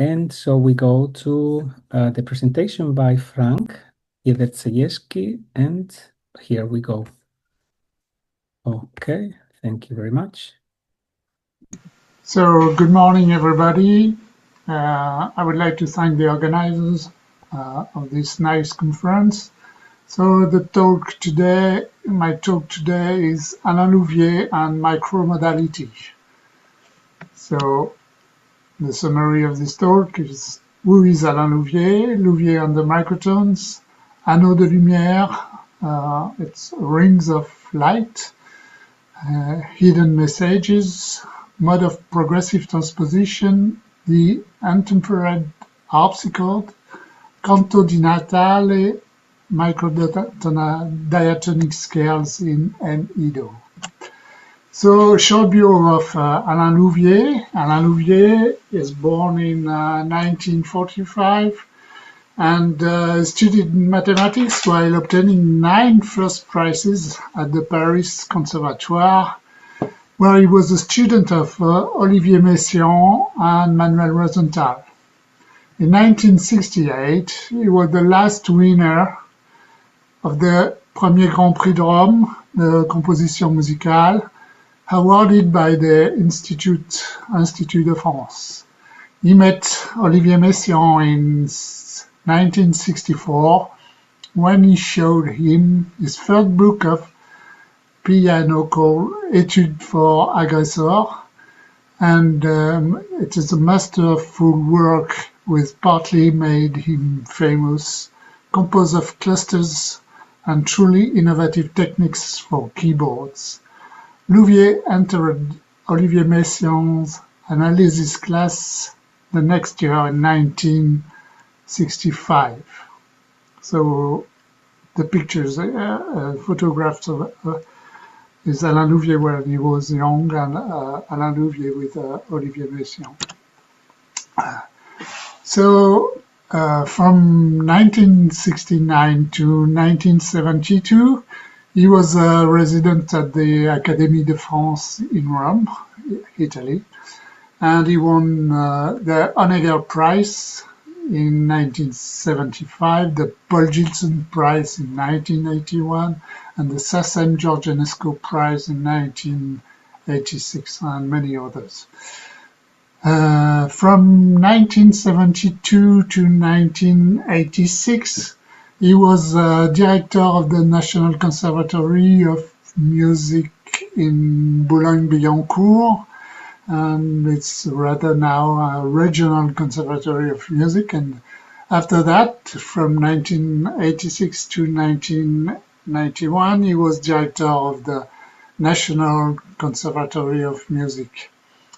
And so we go to the presentation by Franck, Jedrzejewski, and here we go. Okay, thank you very much. So, good morning, everybody. I would like to thank the organizers of this nice conference. So, my talk today is Alain Louvier and micromodality. So, the summary of this talk is: who is Alain Louvier? Louvier and the microtones, anneaux de lumière, it's rings of light, hidden messages, mode of progressive transposition, the untempered harpsichord, canto di Natale, microdiatonic scales in M-Edo. So, short bio of Alain Louvier. Alain Louvier is born in 1945 and studied mathematics while obtaining 9 first prizes at the Paris Conservatoire, where he was a student of Olivier Messiaen and Manuel Rosenthal. In 1968, he was the last winner of the Premier Grand Prix de Rome, the Composition Musicale, awarded by the Institut de France. He met Olivier Messiaen in 1964 when he showed him his first book of piano called Études for Agresseurs, and it is a masterful work which partly made him famous, composed of clusters and truly innovative techniques for keyboards. Louvier entered Olivier Messiaen's analysis class the next year in 1965. So the pictures, photographs of is Alain Louvier when he was young, and Alain Louvier with Olivier Messiaen. So from 1969 to 1972, he was a resident at the Académie de France in Rome, Italy, and he won the Honegger Prize in 1975, the Paul Gilson Prize in 1981, and the Sassem Georgescu Prize in 1986, and many others. From 1972 to 1986, he was director of the National Conservatory of Music in Boulogne-Billancourt, and it's rather now a regional conservatory of music. And after that, from 1986 to 1991, he was director of the National Conservatory of Music.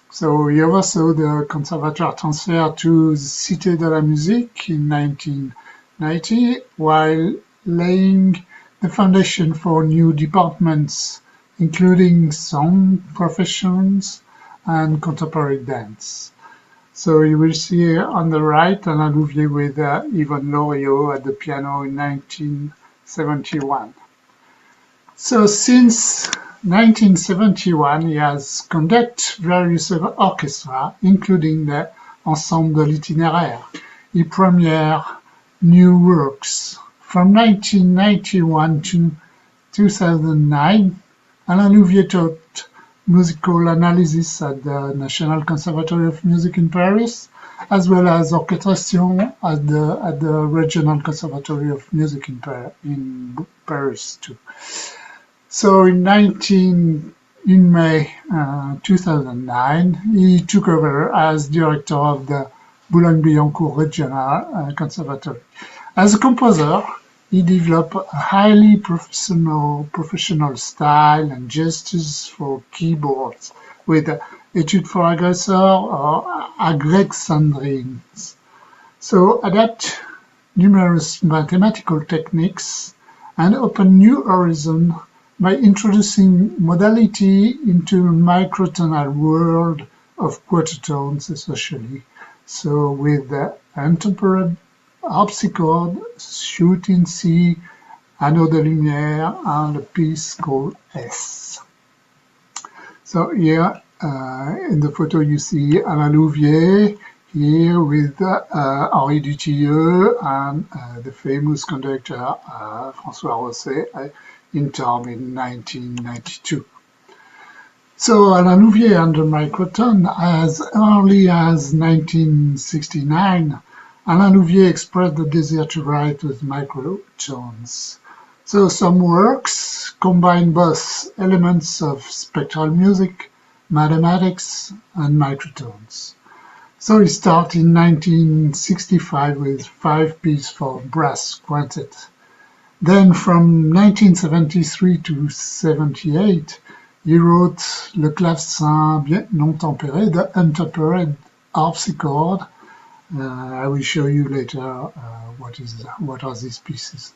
So he oversaw the conservatoire transfer to Cité de la Musique in 1990, while laying the foundation for new departments, including song professions and contemporary dance. So you will see on the right Alain Louvier with Yvonne Loriot at the piano in 1971. So since 1971, he has conducted various orchestras, including the Ensemble Itinéraire. He premiered new works. From 1991 to 2009, Alain Louvier taught musical analysis at the National Conservatory of Music in Paris, as well as orchestration at the Regional Conservatory of Music in Paris too. So in May 2009, he took over as director of the Boulogne-Billancourt Regional Conservatory. As a composer, he developed a highly professional style and gestures for keyboards with Études for Agresseurs or Alexandrines. So adapt numerous mathematical techniques and open new horizons by introducing modality into microtonal world of quarter tones especially. So with the untempered harpsichord, suite in C, anneaux de lumière, and a piece called S. So here in the photo you see Alain Louvier. here with Henri Dutilleux and the famous conductor François Rosset in Tom in 1992. So Alain Louvier and the Microtonal, as early as 1969, Alain Louvier expressed the desire to write with microtones. So some works combine both elements of spectral music, mathematics, and microtones. So he started in 1965 with 5 pieces for brass quintet. Then from 1973 to 78, he wrote Le clavecin bien non tempéré, the untempered harpsichord. I will show you later what are these pieces.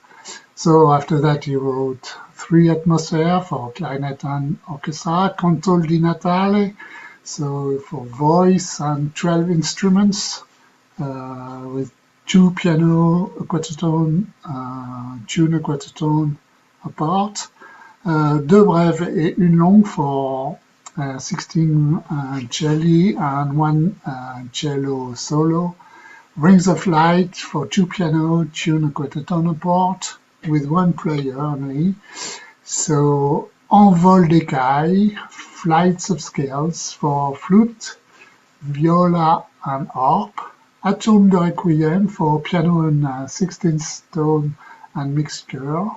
So after that, he wrote 3 atmospheres for clarinet and orchestra, Canto di Natale, so for voice and 12 instruments, with 2 piano, a quaternone, tune a quaternone apart, 2 brèves et une longue for 16 celli and 1 cello solo, Rings of Light for 2 piano, tune a quaternone apart, with 1 player only. So Envol d'écailles, Flights of Scales for flute, viola and harp, Atome de Requiem for piano and 16th tone and mixture,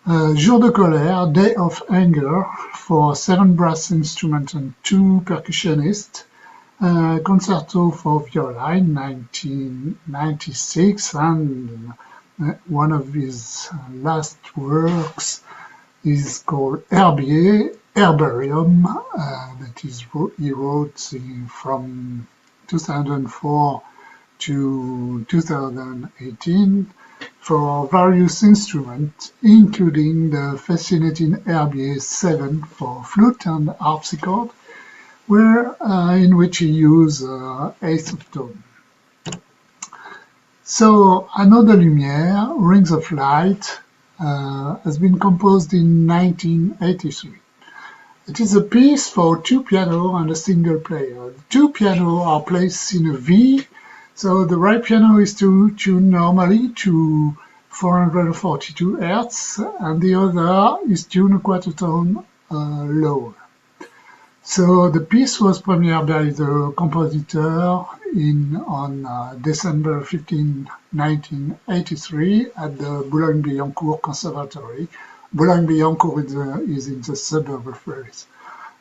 Jour de colère, Day of Anger for 7 brass instruments and 2 percussionists, Concerto for viola in 1996, and one of his last works is called Herbarium, that he wrote from 2004 to 2018 for various instruments, including the fascinating Herbier 7 for flute and harpsichord, in which he used 8th of tone. So Anneaux de Lumière, Rings of Light, has been composed in 1983. It is a piece for 2 piano and a single player. The 2 piano are placed in a V, so the right piano is tuned normally to 442 Hz, and the other is tuned a quaternone lower. So the piece was premiered by the compositor on December 15, 1983 at the Boulogne-Billancourt Conservatory. Boulogne-Billancourt is in the suburb of Paris.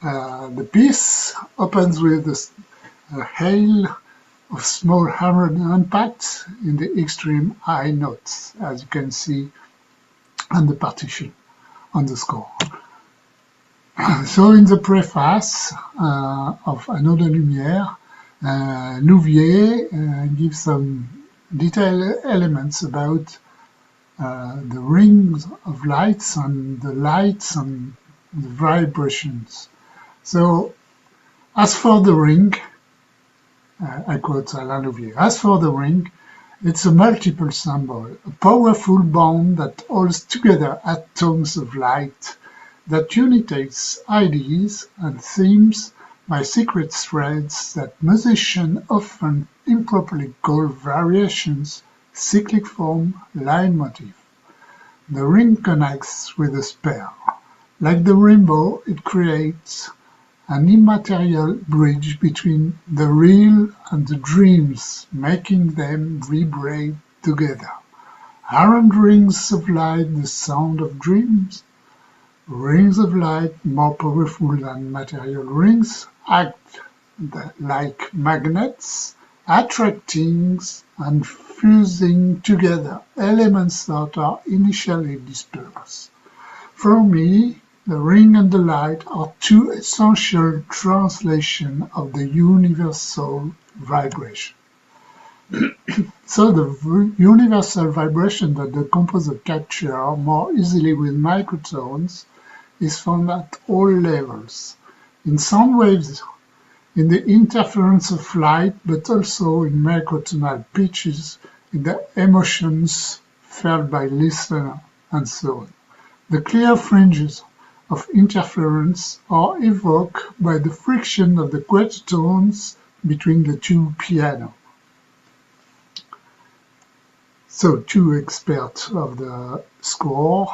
The piece opens with a hail of small hammered impacts in the extreme high notes, as you can see on the partition on the score. So in the preface of Anneaux de Lumière, Louvier gives some detailed elements about the rings of lights and the vibrations. So, as for the ring, I quote Alain Louvier, as for the ring, it's a multiple symbol, a powerful bond that holds together atoms of light, that unites ideas and themes by secret threads that musicians often improperly call variations, cyclic form, line motif. The ring connects with the spell. Like the rainbow, it creates an immaterial bridge between the real and the dreams, making them vibrate together. Aren't rings of light the sound of dreams? Rings of light, more powerful than material rings, act like magnets, attracting and fusing together elements that are initially dispersed. For me, the ring and the light are 2 essential translations of the universal vibration. So the universal vibration that the composer captures more easily with microtones is found at all levels, in sound waves, in the interference of light, but also in microtonal pitches, in the emotions felt by listener, and so on. The clear fringes of interference are evoked by the friction of the quaterntones between the two pianos. So two experts of the score.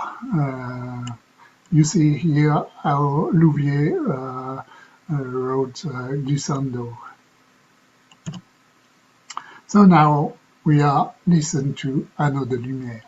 You see here how Louvier wrote glissando. So now we are listening to Anneau de Lumière.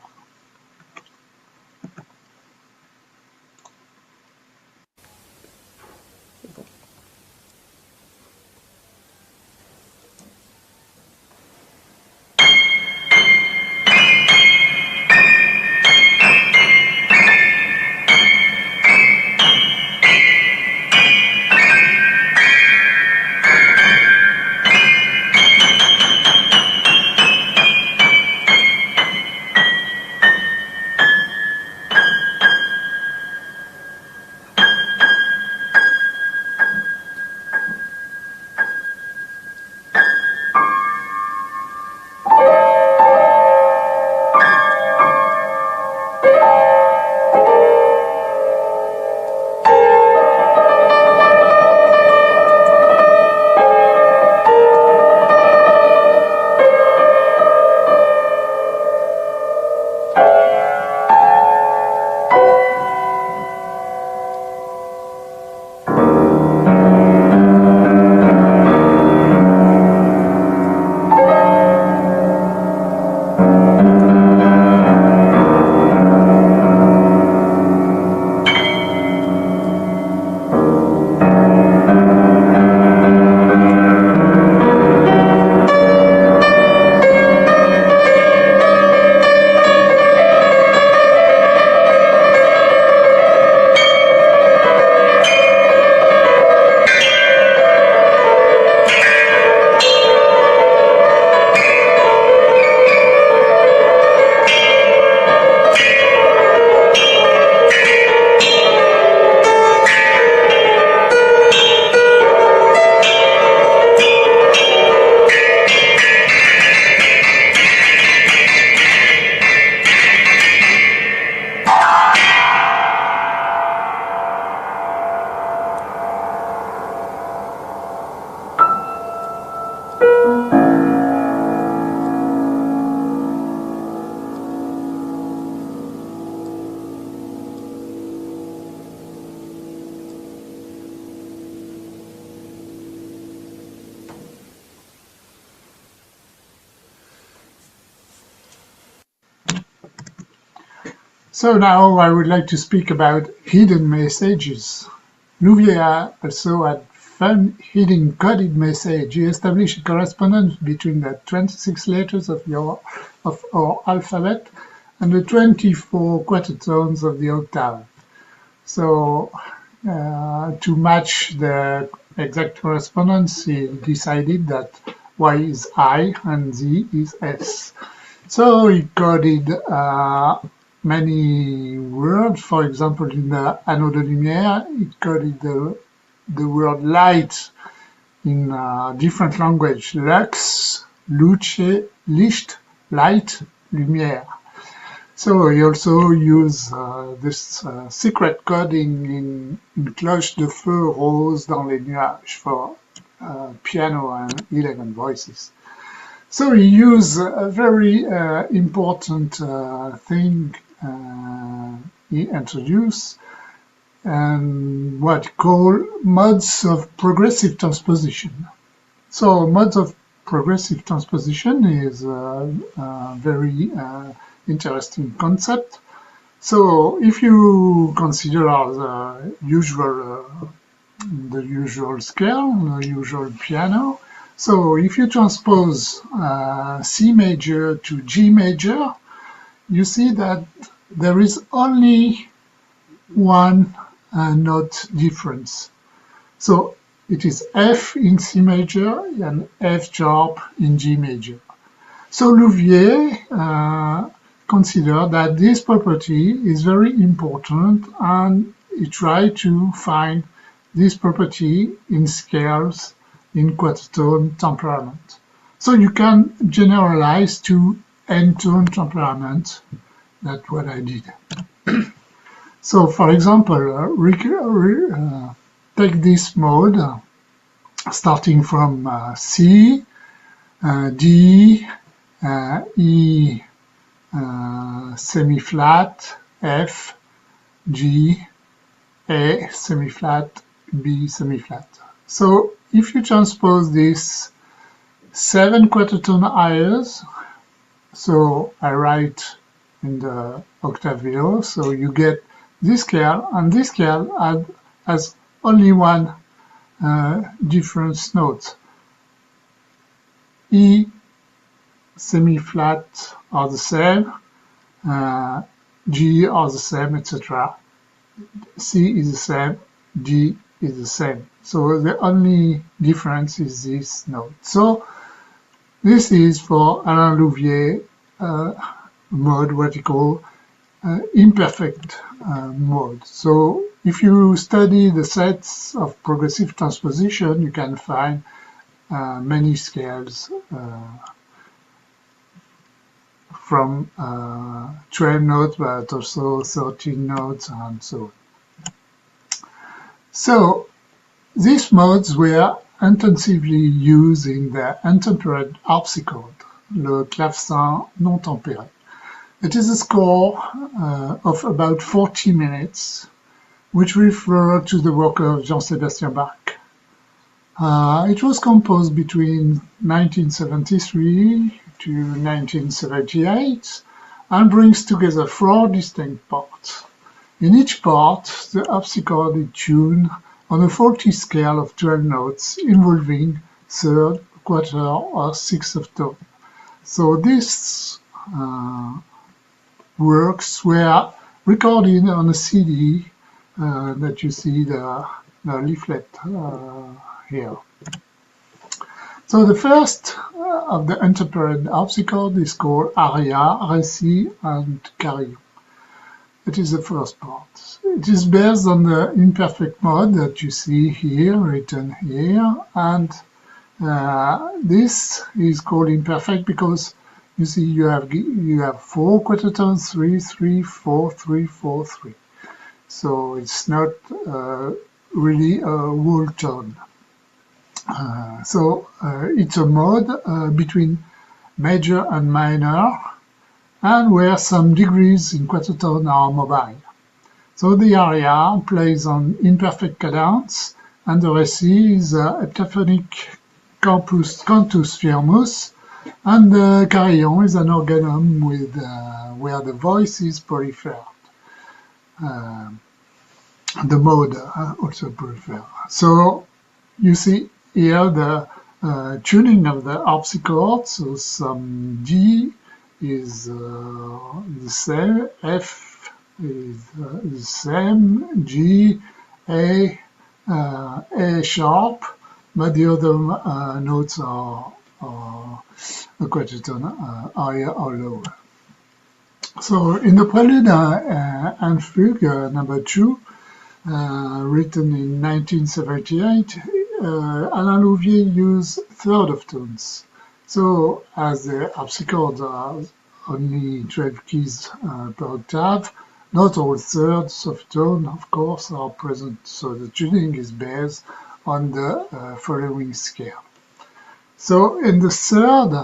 So now I would like to speak about hidden messages. Louvier also had fun hidden coded message. He established a correspondence between the 26 letters of our alphabet and the 24 quatertones of the octave. So to match the exact correspondence, he decided that Y is I and Z is S. So he coded many words. For example, in the Anneau de Lumière, it coded the word light in different language: lux, luce, licht, light, lumière. So he also used this secret coding in cloche de feu rose dans les nuages for piano and 11 voices. So he used a very important thing he introduced, and what he called modes of progressive transposition. So modes of progressive transposition is a very interesting concept. So if you consider the usual scale, the usual piano, so if you transpose C major to G major, you see that there is only one note difference. So it is F in C major and F sharp in G major. So Louvier considered that this property is very important, and he tried to find this property in scales in quatertone temperament. So you can generalize to n-tone temperament. That's what I did. So for example, take this mode. starting from C, D, E semi-flat, F, G, A semi-flat, B semi-flat. So if you transpose these 7 quarter-tone airs, so I write in the octave below, so you get this scale, and this scale has only one difference note. E semi-flat are the same, G are the same, etc. C is the same, D is the same. So the only difference is this note. So this is for Alain Louvier mode, what you call imperfect mode. So if you study the sets of progressive transposition, you can find many scales from 12 notes, but also 13 notes and so on. So these modes were intensively used in the untempered harpsichord, le clavecin non tempéré. It is a score of about 40 minutes, which refer to the work of Jean-Sébastien Bach. It was composed between 1973 to 1978 and brings together 4 distinct parts. In each part, the harpsichord is tuned on a faulty scale of 12 notes involving third, quarter, or sixth of tone. So these works were recorded on a CD that you see the leaflet here. So the first of the untempered harpsichord is called aria, récit, and carillon. It is the first part. It is based on the imperfect mode that you see here, written here, and this is called imperfect because you see you have 4 quarter-tones, 3, 3, 4, 3, 4, 3. So it's not really a whole tone. So it's a mode between major and minor, and where some degrees in quarter-tone are mobile. So the aria plays on imperfect cadence, and the récit is a heptaphonic cantus firmus, and the carillon is an organum with where the voice is polypherd. The mode also polypherd. So you see here the tuning of the harpsichord. So some D is the same, F is the same, G, A sharp, but the other notes are a quarter-tone higher or lower. So in the Prelude and Fugue number 2, written in 1978, Alain Louvier used third of tones. So as the harpsichord has only 12 keys per octave, not all thirds of tone, of course, are present. So the tuning is based on the following scale. So in the third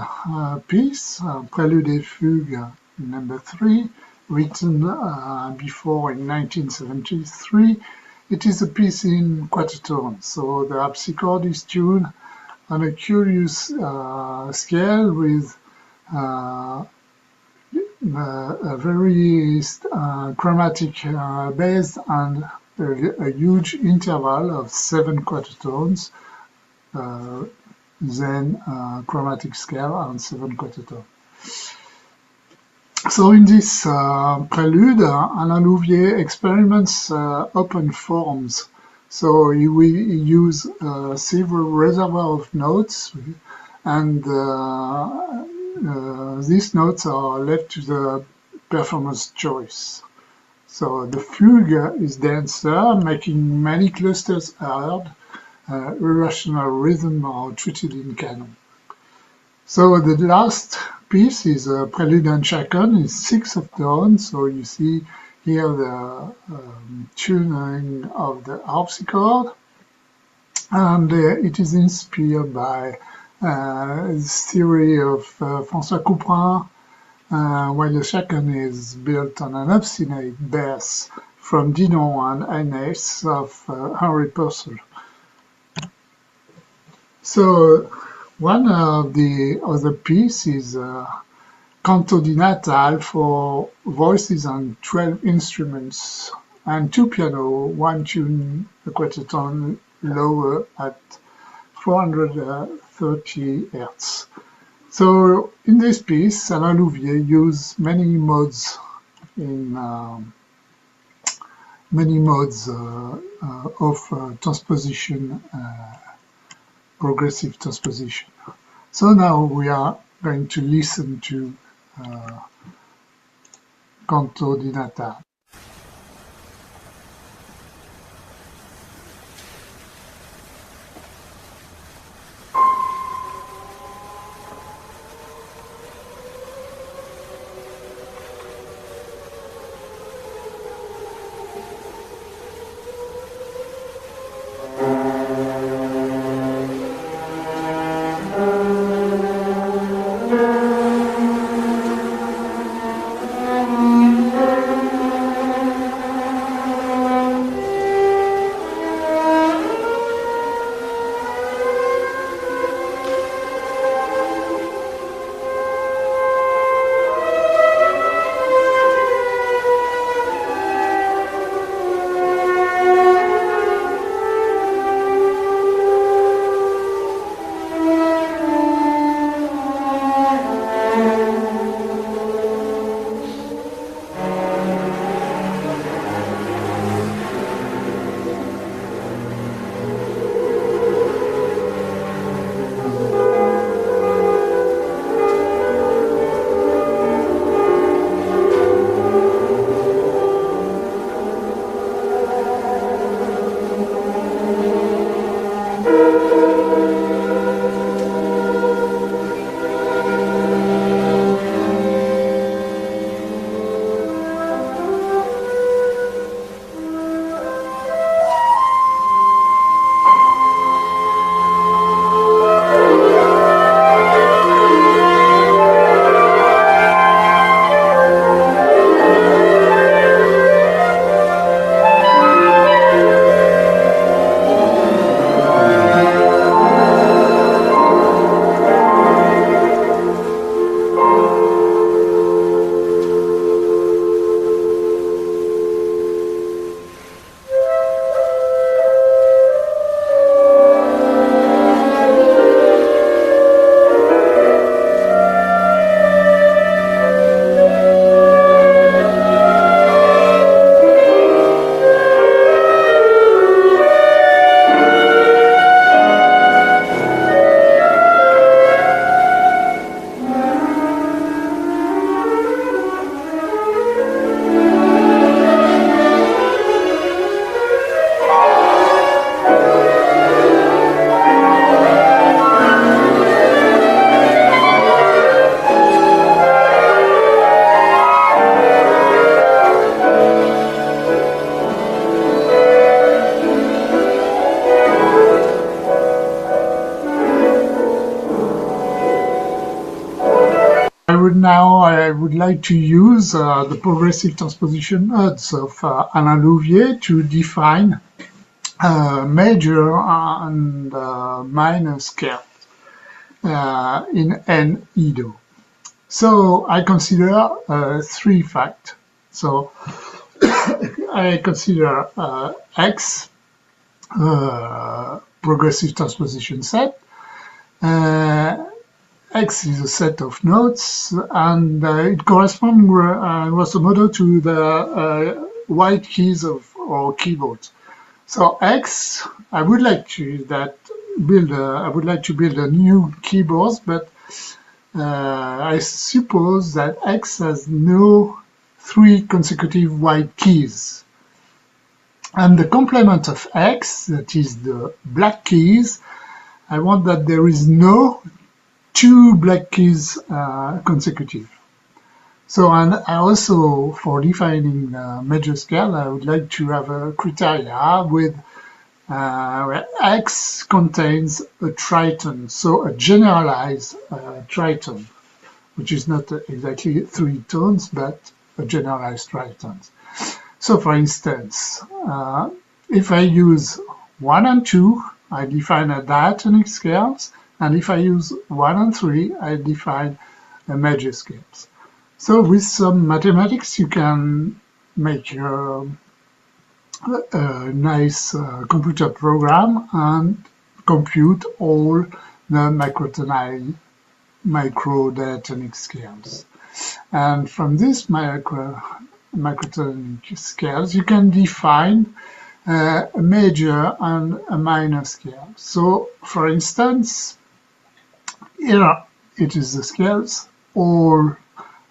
piece, Prelude et Fugue number 3, written before in 1973, it is a piece in quarter-tone. So the harpsichord is tuned on a curious scale with a very chromatic bass and a huge interval of 7 quarter-tones, then chromatic scale and 7 quarter-tone. So in this prelude, Alain Louvier experiments open forms. So he will use several reservoirs of notes, and these notes are left to the performer's choice. So the fugue is denser, making many clusters heard. Irrational rhythm are treated in canon. So the last piece is a Prelude and Chaconne, is 6 of tones. So you see here the tuning of the harpsichord. and it is inspired by this theory of François Couperin, while the second is built on an obstinate base from Dinon and Agnès of Henri Purcell. So one of the other pieces is Canto di Natal for voices and 12 instruments, and 2 piano, 1 tune, a quarter tone lower at 430 Hz. So in this piece, Alain Louvier used many modes of transposition, progressive transposition. So now we are going to listen to Canto di Natal. I would like to use the progressive transposition modes of Alain Louvier to define major and minor scale in N Edo. So I consider 3 facts. So I consider X progressive transposition set. X is a set of notes, and it corresponds grosso modo to the white keys of our keyboards. So X, I would like to build a new keyboard, but I suppose that X has no 3 consecutive white keys. And the complement of X, that is the black keys, I want that there is no 2 black keys consecutive. So, and I also, for defining major scale, I would like to have a criteria with where X contains a triton, so a generalized triton, which is not exactly 3 tones, but a generalized triton. So for instance, if I use 1 and 2, I define a diatonic scales, and if I use 1 and 3, I define a major scales. So with some mathematics, you can make a nice computer program and compute all the micro-diatonic scales. And from this microtonic scales, you can define a major and a minor scale. So, for instance, here it is the scales. All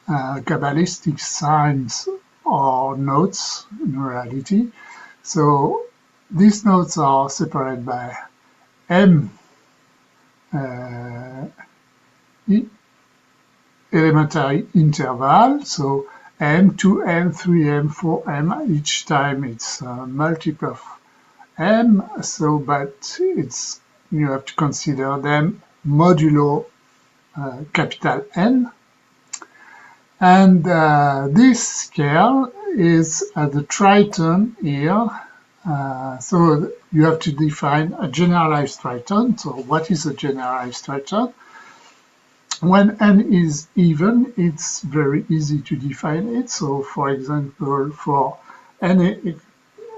Kabbalistic signs are notes in reality. So these notes are separated by M elementary interval. So M, 2M, 3M, 4M, each time it's a multiple of M, so but it's you have to consider them modulo capital N. And this scale is at the triton here. So you have to define a generalized triton. So what is a generalized triton? When n is even, it's very easy to define it. So for example, for n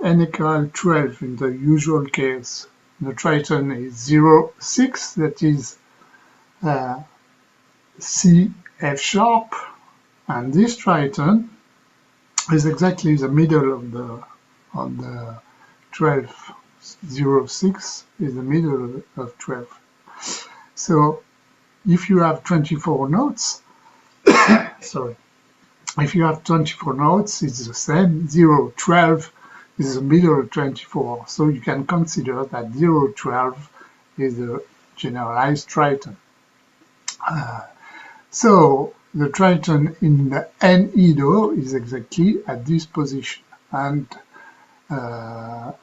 equal 12 in the usual case, the triton is 0, 6, that is C, F sharp, and this triton is exactly the middle of the 12, 0, 6 is the middle of 12. So if you have 24 notes, sorry, if you have 24 notes, it's the same. 0, 12 is the middle of 24. So you can consider that 0, 12 is a generalized triton. So the triton in the N Edo is exactly at this position. And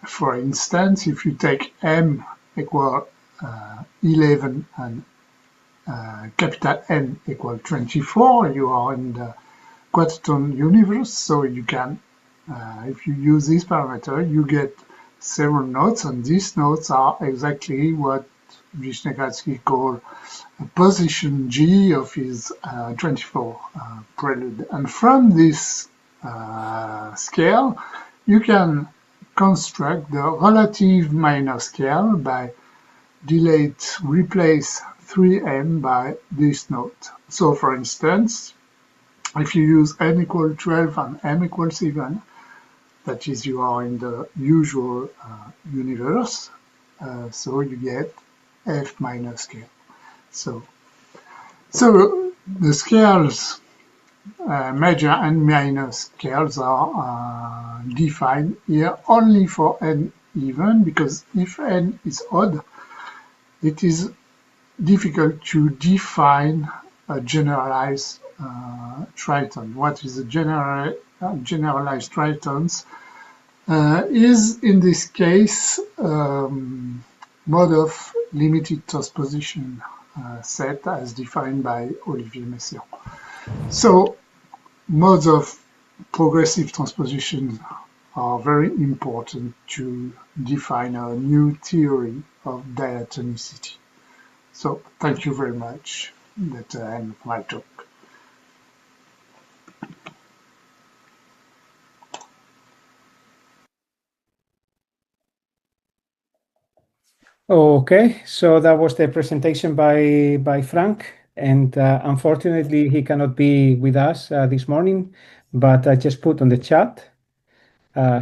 for instance, if you take M equal 11 and capital N equal 24, you are in the quadtone universe, so you can, if you use this parameter, you get several notes, and these notes are exactly what Jedrzejewski called a position G of his 24 prelude. And from this scale, you can construct the relative minor scale by replace 3m by this note. So for instance, if you use n equal 12 and m equals 7, that is, you are in the usual universe, so you get f minor scale. So the scales, major and minor scales, are defined here only for n even, because if n is odd, it is difficult to define a generalized triton. What is a generalized tritons is, in this case, mode of limited transposition set as defined by Olivier Messiaen. So modes of progressive transposition are very important to define a new theory of diatonicity. So thank you very much. That's the end of my talk. Okay, so that was the presentation by Franck, and unfortunately he cannot be with us this morning, but I just put on the chat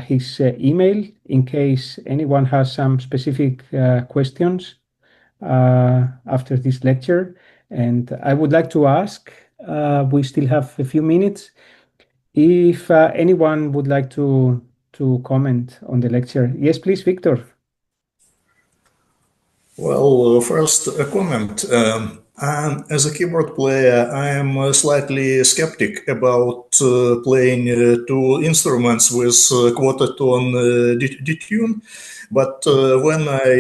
his email in case anyone has some specific questions after this lecture. And I would like to ask, we still have a few minutes, if anyone would like to comment on the lecture. Yes, please, Viktor. Well, first a comment. As a keyboard player, I am slightly skeptic about playing two instruments with quarter tone detune. But when I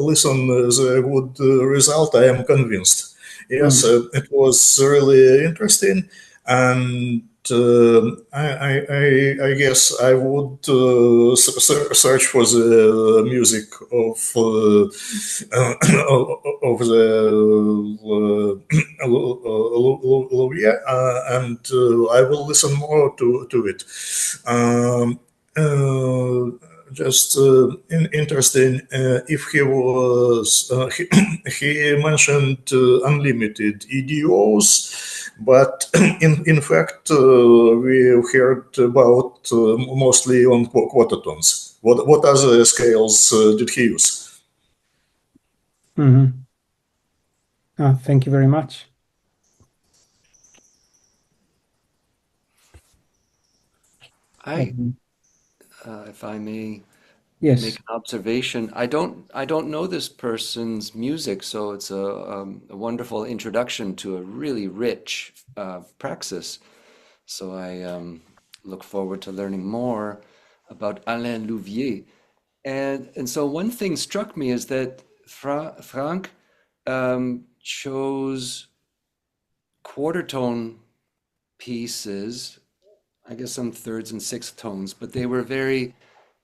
listen the good result, I am convinced. Yes, Mm. it was really interesting, and I guess I would search for the music of the Louvier, and I will listen more to it. Um, just interesting. If he was, he mentioned unlimited EDOs, but in fact, we heard about mostly on quarter tones. What other scales did he use? Mhm. Thank you very much. Um, If I may make yes. an observation, I don't know this person's music, so it's a wonderful introduction to a really rich praxis. So I look forward to learning more about Alain Louvier. And so one thing struck me is that Franck chose quarter tone pieces, I guess some thirds and sixth tones, but they were very,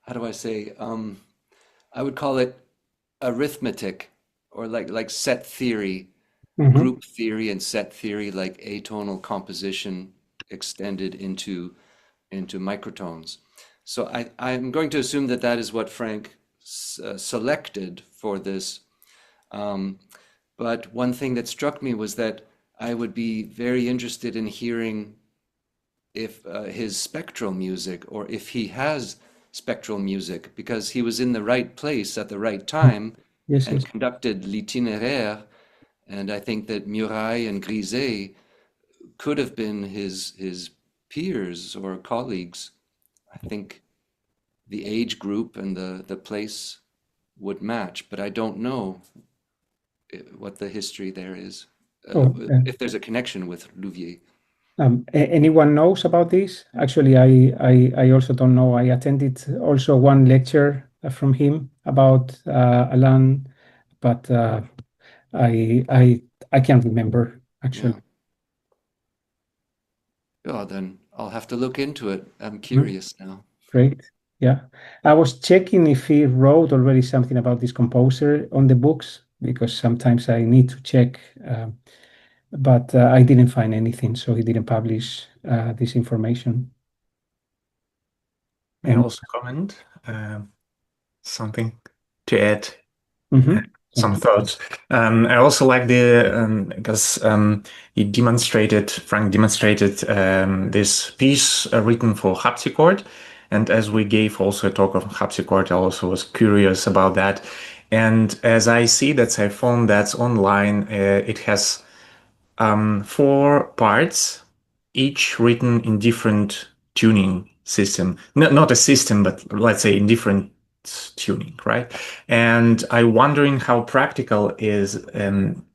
how do I say, I would call it arithmetic or like set theory, Mhm. group theory and set theory, like atonal composition extended into microtones. So I'm going to assume that that is what Franck selected for this. Um, but one thing that struck me was that I would be very interested in hearing if his spectral music, or if he has spectral music, because he was in the right place at the right time Yes, and yes. conducted l'itinéraire. And I think that Muraille and Griset could have been his peers or colleagues. I think the age group and the place would match, but I don't know what the history there is, Oh, if there's a connection with Louvier. anyone knows about this? Actually, I also don't know. I attended also one lecture from him about Alain, but I I I can't remember Yeah. actually. Oh, then I'll have to look into it. I'm Mhm. curious now. Great. Yeah. I was checking if he wrote already something about this composer on the books because sometimes I need to check, but I didn't find anything, so he didn't publish this information. May I And also comment something to add mhm. some thoughts. I also like the because Frank demonstrated this piece written for harpsichord, and as we gave also a talk of harpsichord, I also was curious about that. And as I see that I found that's online, it has four parts, each written in different tuning system. Not a system, but let's say in different tuning, right? And I'm wondering how practical is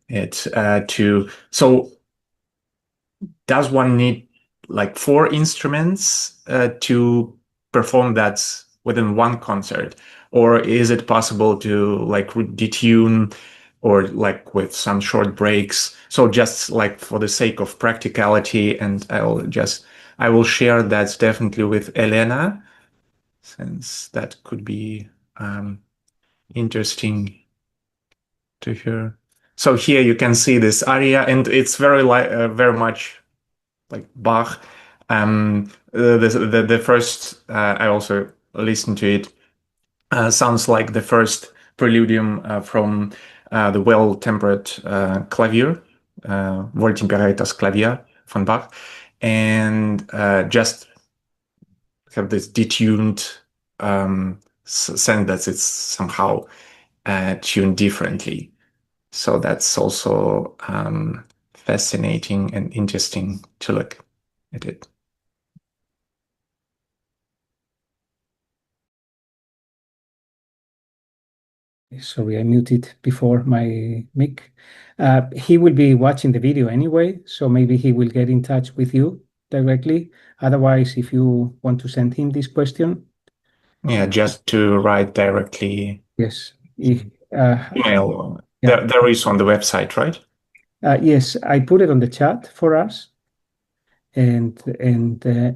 it to. So does one need like four instruments to perform that within one concert, or is it possible to like detune or like with some short breaks? So just like for the sake of practicality, and I will share that definitely with Elena, since that could be interesting to hear. So here you can see this aria, and it's very much like Bach. The first I also listened to it. Sounds like the first preludium from the well-tempered clavier, Wohltemperiertes Klavier von Bach, and just have this detuned sense that it's somehow tuned differently. So that's also fascinating and interesting to look at it. Sorry, I muted before my mic. He will be watching the video anyway, so maybe he will get in touch with you directly. Otherwise, if you want to send him this question. Yeah, just to write directly. Yes. Email. Yeah. There is on the website, right? Yes, I put it on the chat for us. And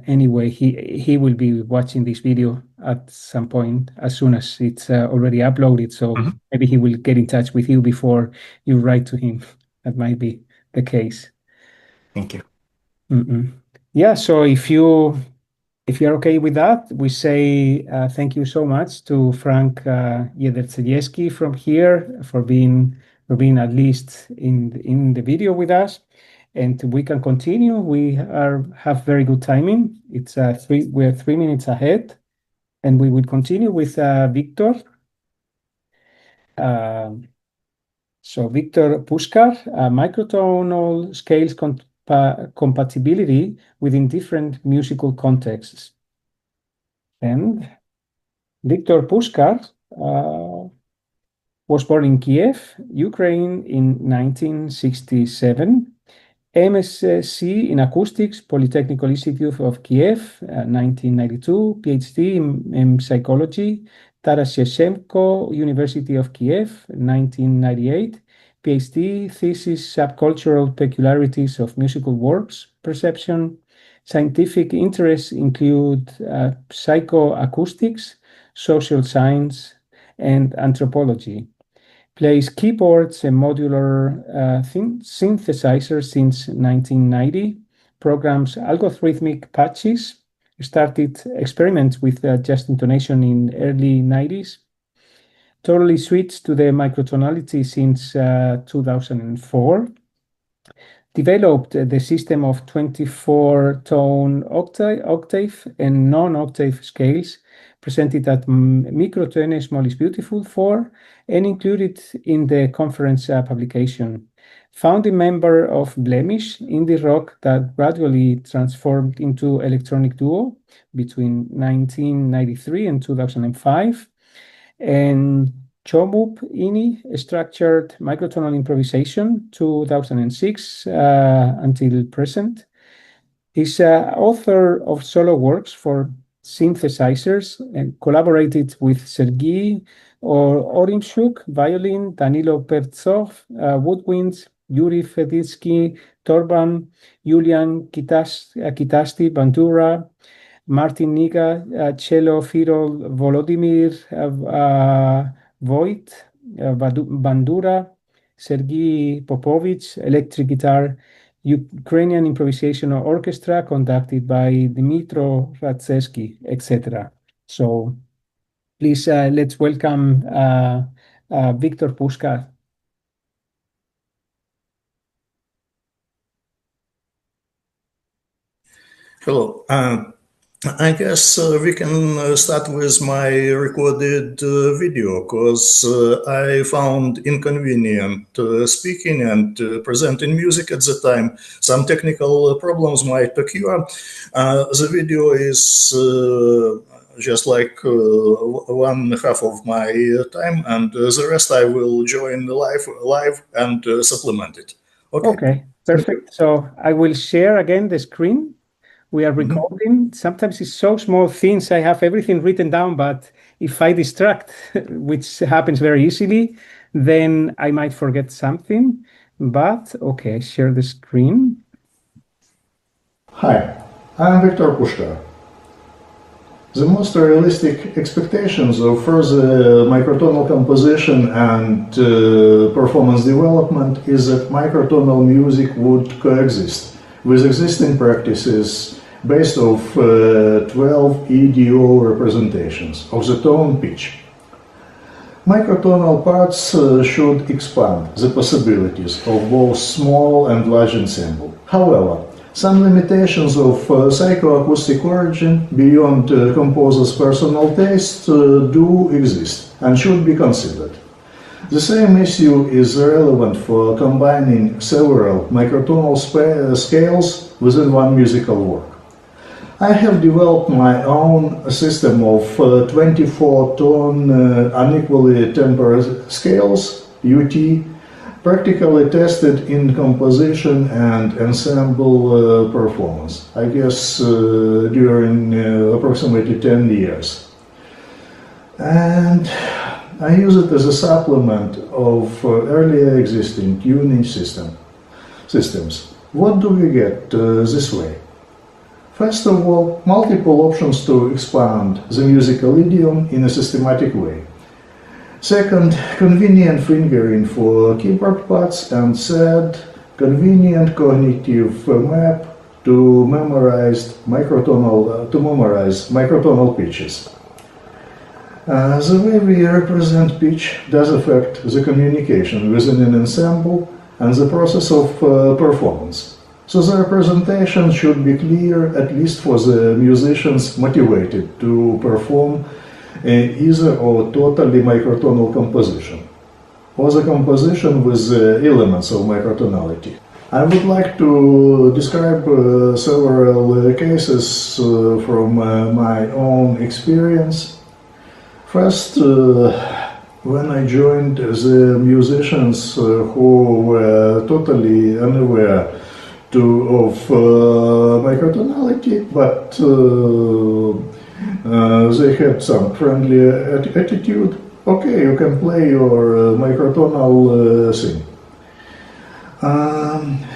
anyway, he will be watching this video at some point as soon as it's already uploaded. So maybe he will get in touch with you before you write to him. That might be the case. Thank you. Yeah. So if you're okay with that, we say thank you so much to Franck Jedrzejewski from here for being at least in the video with us. And we can continue. We have very good timing. It's we're 3 minutes ahead, and we will continue with Viktor. So Viktor Pushkar, microtonal scales compatibility within different musical contexts. And Viktor Pushkar was born in Kiev, Ukraine in 1967. MSc in Acoustics, Polytechnical Institute of Kiev, 1992, PhD in Psychology, Taras Shevchenko, University of Kiev, 1998, PhD thesis, Subcultural Peculiarities of Musical Works, Perception. Scientific interests include psychoacoustics, social science, and anthropology. Plays keyboards and modular synthesizers since 1990, programs algorithmic patches, started experiments with just intonation in early 90s, totally switched to the microtonality since 2004, developed the system of 24-tone octave and non-octave scales, presented at Mikrotöne Small is Beautiful 4, and included in the conference publication. Founding member of Blemish, indie rock that gradually transformed into electronic duo between 1993 and 2005. And Chomup Ini, structured microtonal improvisation, 2006 until present. He's author of solo works for synthesizers and collaborated with Sergei Orimchuk, violin, Danilo Pertsov, woodwinds, Yuri Feditsky, Torban, Julian Kitasti, Bandura, Martin Niga, cello, fiddle, Volodymyr Voit, Bandura, Sergei Popovich, electric guitar, Ukrainian improvisation orchestra conducted by Dmytro Radzevsky, etc. So please let's welcome Viktor Pushkar. Hello. I guess we can start with my recorded video, because I found inconvenient speaking and presenting music at the time. Some technical problems might occur. The video is just like 1/2 of my time, and the rest I will join live and supplement it. Okay, perfect. So I will share again the screen. We are recording. Sometimes it's so small things. I have everything written down, but if I distract, which happens very easily, then I might forget something. But okay, share the screen. Hi, I'm Viktor Pushkar. The most realistic expectations of further microtonal composition and performance development is that microtonal music would coexist with existing practices based of 12 EDO representations of the tone pitch. Microtonal parts should expand the possibilities of both small and large ensemble. However, some limitations of psychoacoustic origin beyond composer's personal taste do exist and should be considered. The same issue is relevant for combining several microtonal scales within one musical work. I have developed my own system of 24-tone unequally tempered scales, UT, practically tested in composition and ensemble performance, I guess during approximately 10 years. And I use it as a supplement of earlier existing tuning systems. What do we get this way? First of all, multiple options to expand the musical idiom in a systematic way. Second, convenient fingering for keyboard pads, and third, convenient cognitive map to memorize microtonal pitches. The way we represent pitch does affect the communication within an ensemble and the process of performance. So the representation should be clear, at least for the musicians motivated to perform either or totally microtonal composition, or the composition with elements of microtonality. I would like to describe several cases from my own experience. First, when I joined the musicians who were totally unaware of microtonality, but they had some friendly attitude. Okay, you can play your microtonal thing.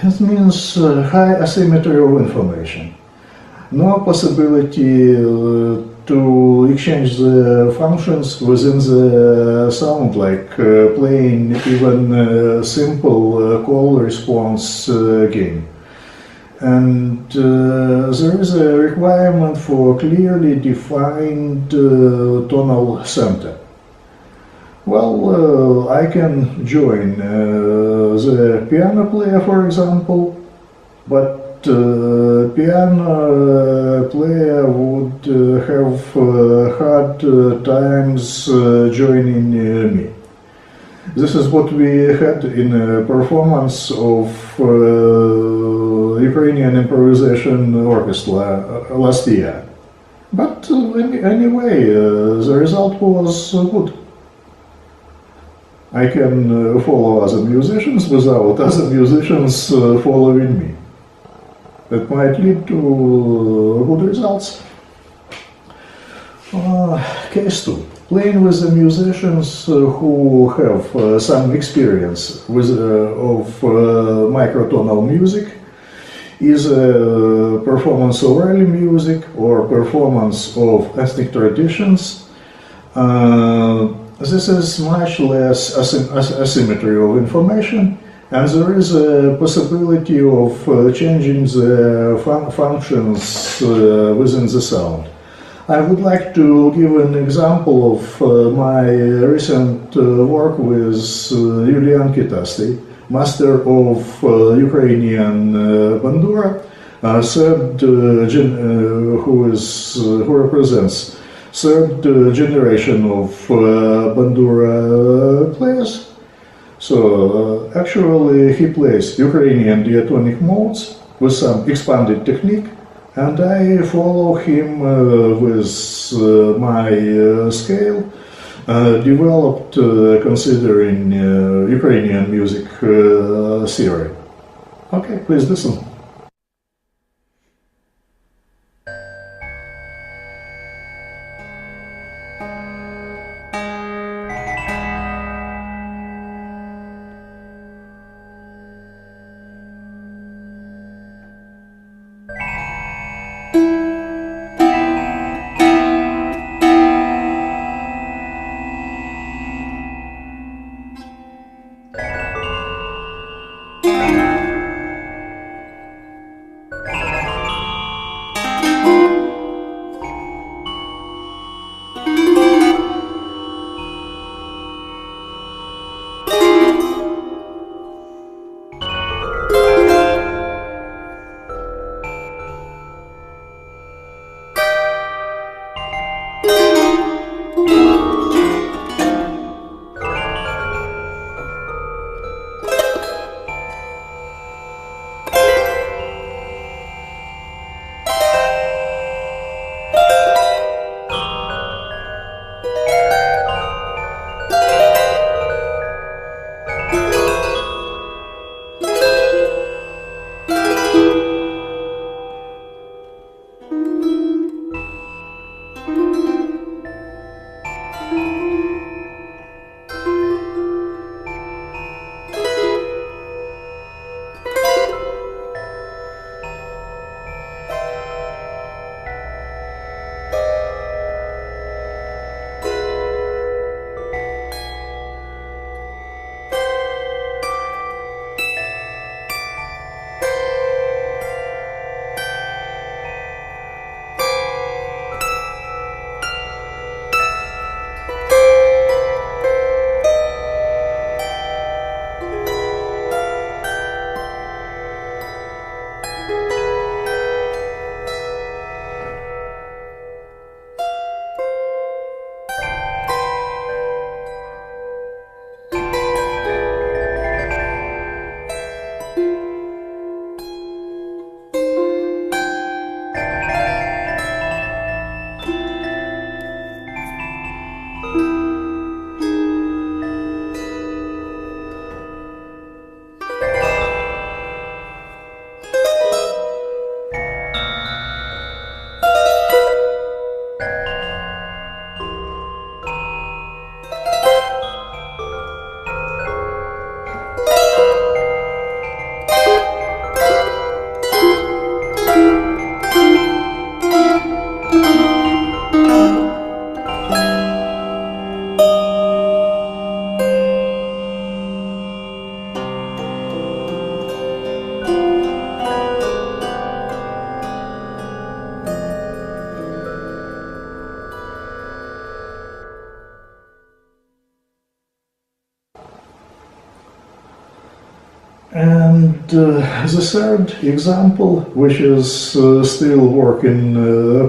It means high asymmetry of information. No possibility to exchange the functions within the sound, like playing even simple call response game. And there is a requirement for clearly defined tonal center. Well, I can join the piano player, for example, but piano player would have hard times joining me. This is what we had in a performance of Ukrainian improvisation orchestra last year. But anyway, the result was good. I can follow other musicians without other musicians following me. That might lead to good results. Case 2. Playing with the musicians who have some experience of microtonal music, either performance of early music or performance of ethnic traditions. This is much less asymmetry of information, and there is a possibility of changing the functions within the sound. I would like to give an example of my recent work with Yulian Kitasty, master of Ukrainian bandura, who represents third generation of bandura players. So actually he plays Ukrainian diatonic modes with some expanded technique, and I follow him with my scale, developed considering Ukrainian music theory. Okay, please listen. the third example, which is still work in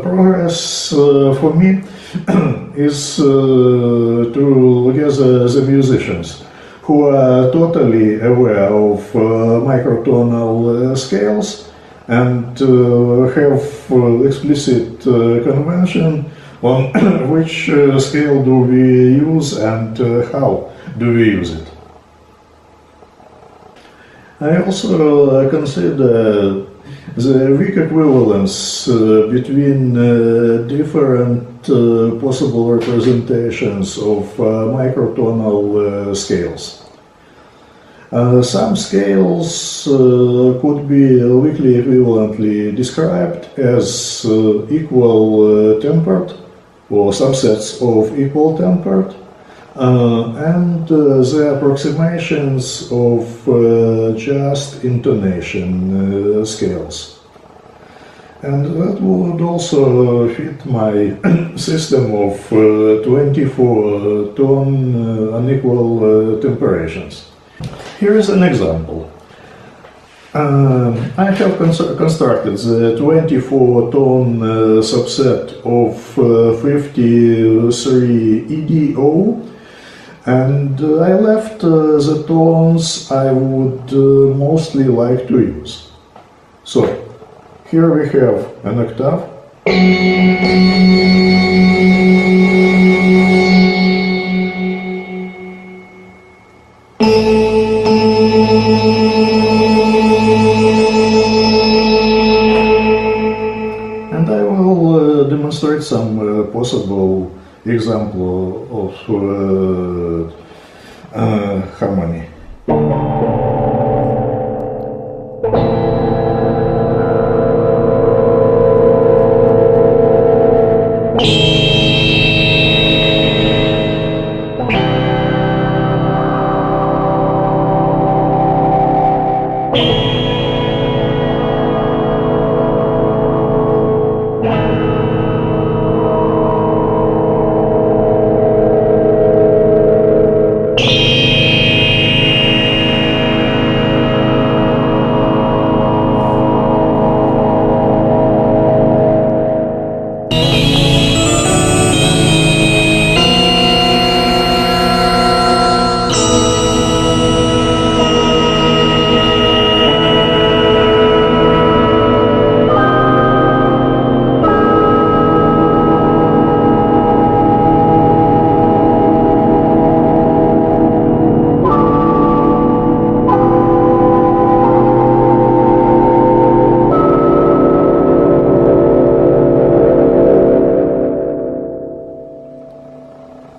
progress for me, is to gather the musicians who are totally aware of microtonal scales and have explicit convention on which scale do we use and how do we use it. I also consider the weak equivalence between different possible representations of microtonal scales. Some scales could be weakly equivalently described as equal tempered or subsets of equal tempered, and the approximations of just intonation scales. And that would also fit my system of 24 tone unequal temperations. Here is an example. I have constructed the 24 tone subset of 53 EDO, and I left the tones I would mostly like to use. So here we have an octave, and I will demonstrate some possible example of harmony.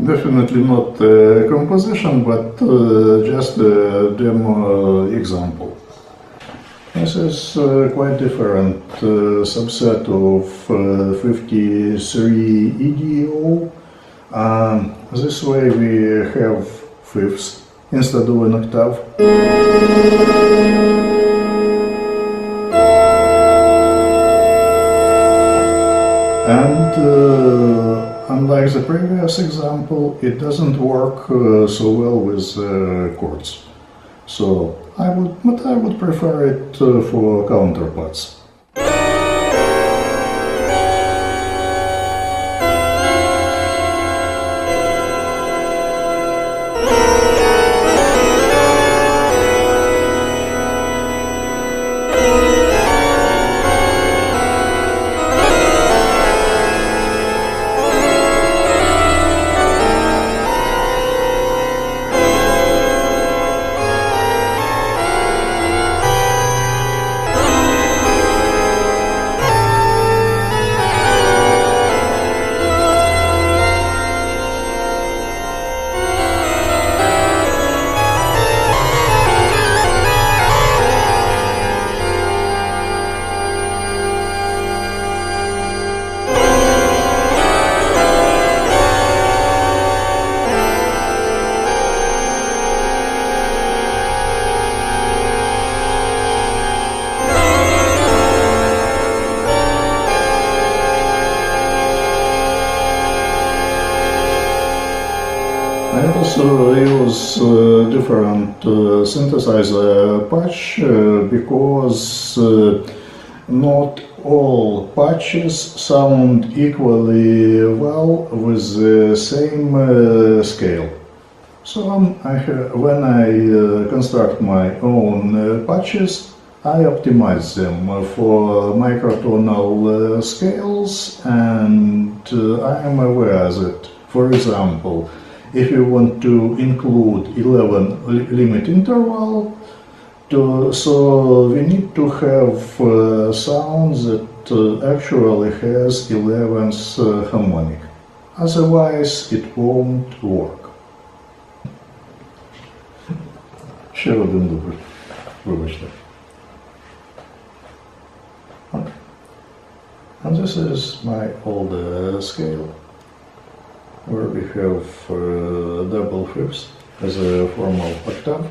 Definitely not a composition, but just a demo example. This is quite different subset of 53 EDO. This way we have fifths instead of an octave. And unlike the previous example, it doesn't work so well with chords. So I would prefer it for counterparts. also use different synthesizer patch because not all patches sound equally well with the same scale. So when I construct my own patches, I optimize them for microtonal scales, and I am aware that, for example, if you want to include 11 limit interval, so we need to have sound that actually has 11th harmonic. Otherwise, it won't work. Ще один дубль. Вибачте. Okay. And this is my old scale, where we have double fifths as a formal octave.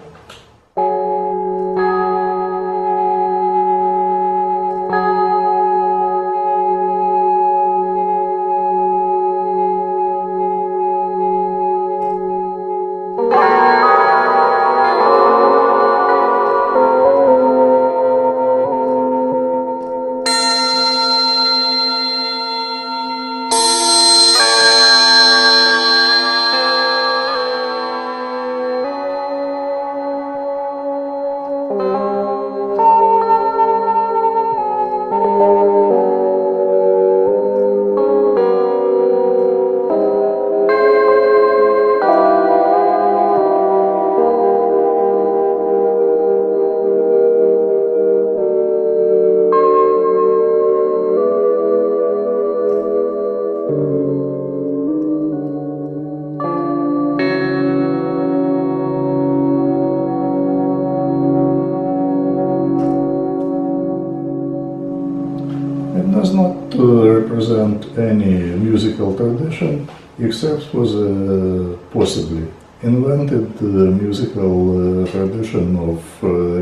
Represent any musical tradition except for the possibly invented musical tradition of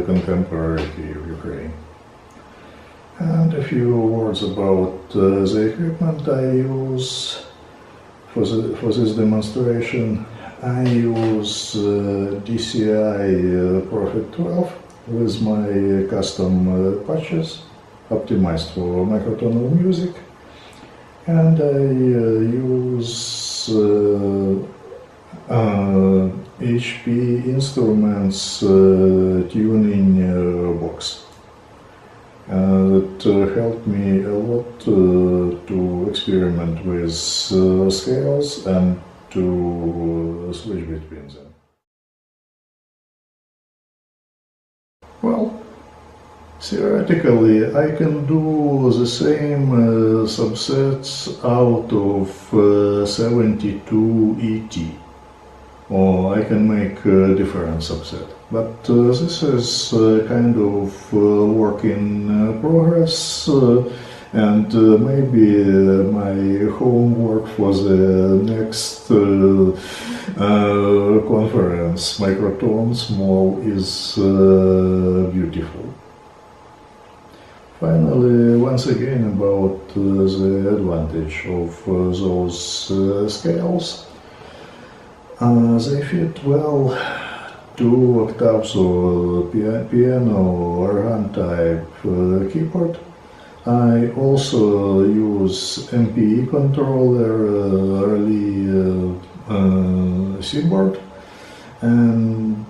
contemporary Ukraine. And a few words about the equipment I use for this demonstration. I use DCI Prophet 12 with my custom patches optimized for microtonal music, and I use HP Instruments tuning box that helped me a lot to experiment with scales and to switch between them. Well, theoretically, I can do the same subsets out of 72 ET, or I can make a different subset. But this is kind of work in progress, and maybe my homework for the next conference, Microtone Small, is beautiful. Finally, once again about the advantage of those scales. They fit well to octaves or piano or organ type keyboard. I also use MPE controller, early keyboard, and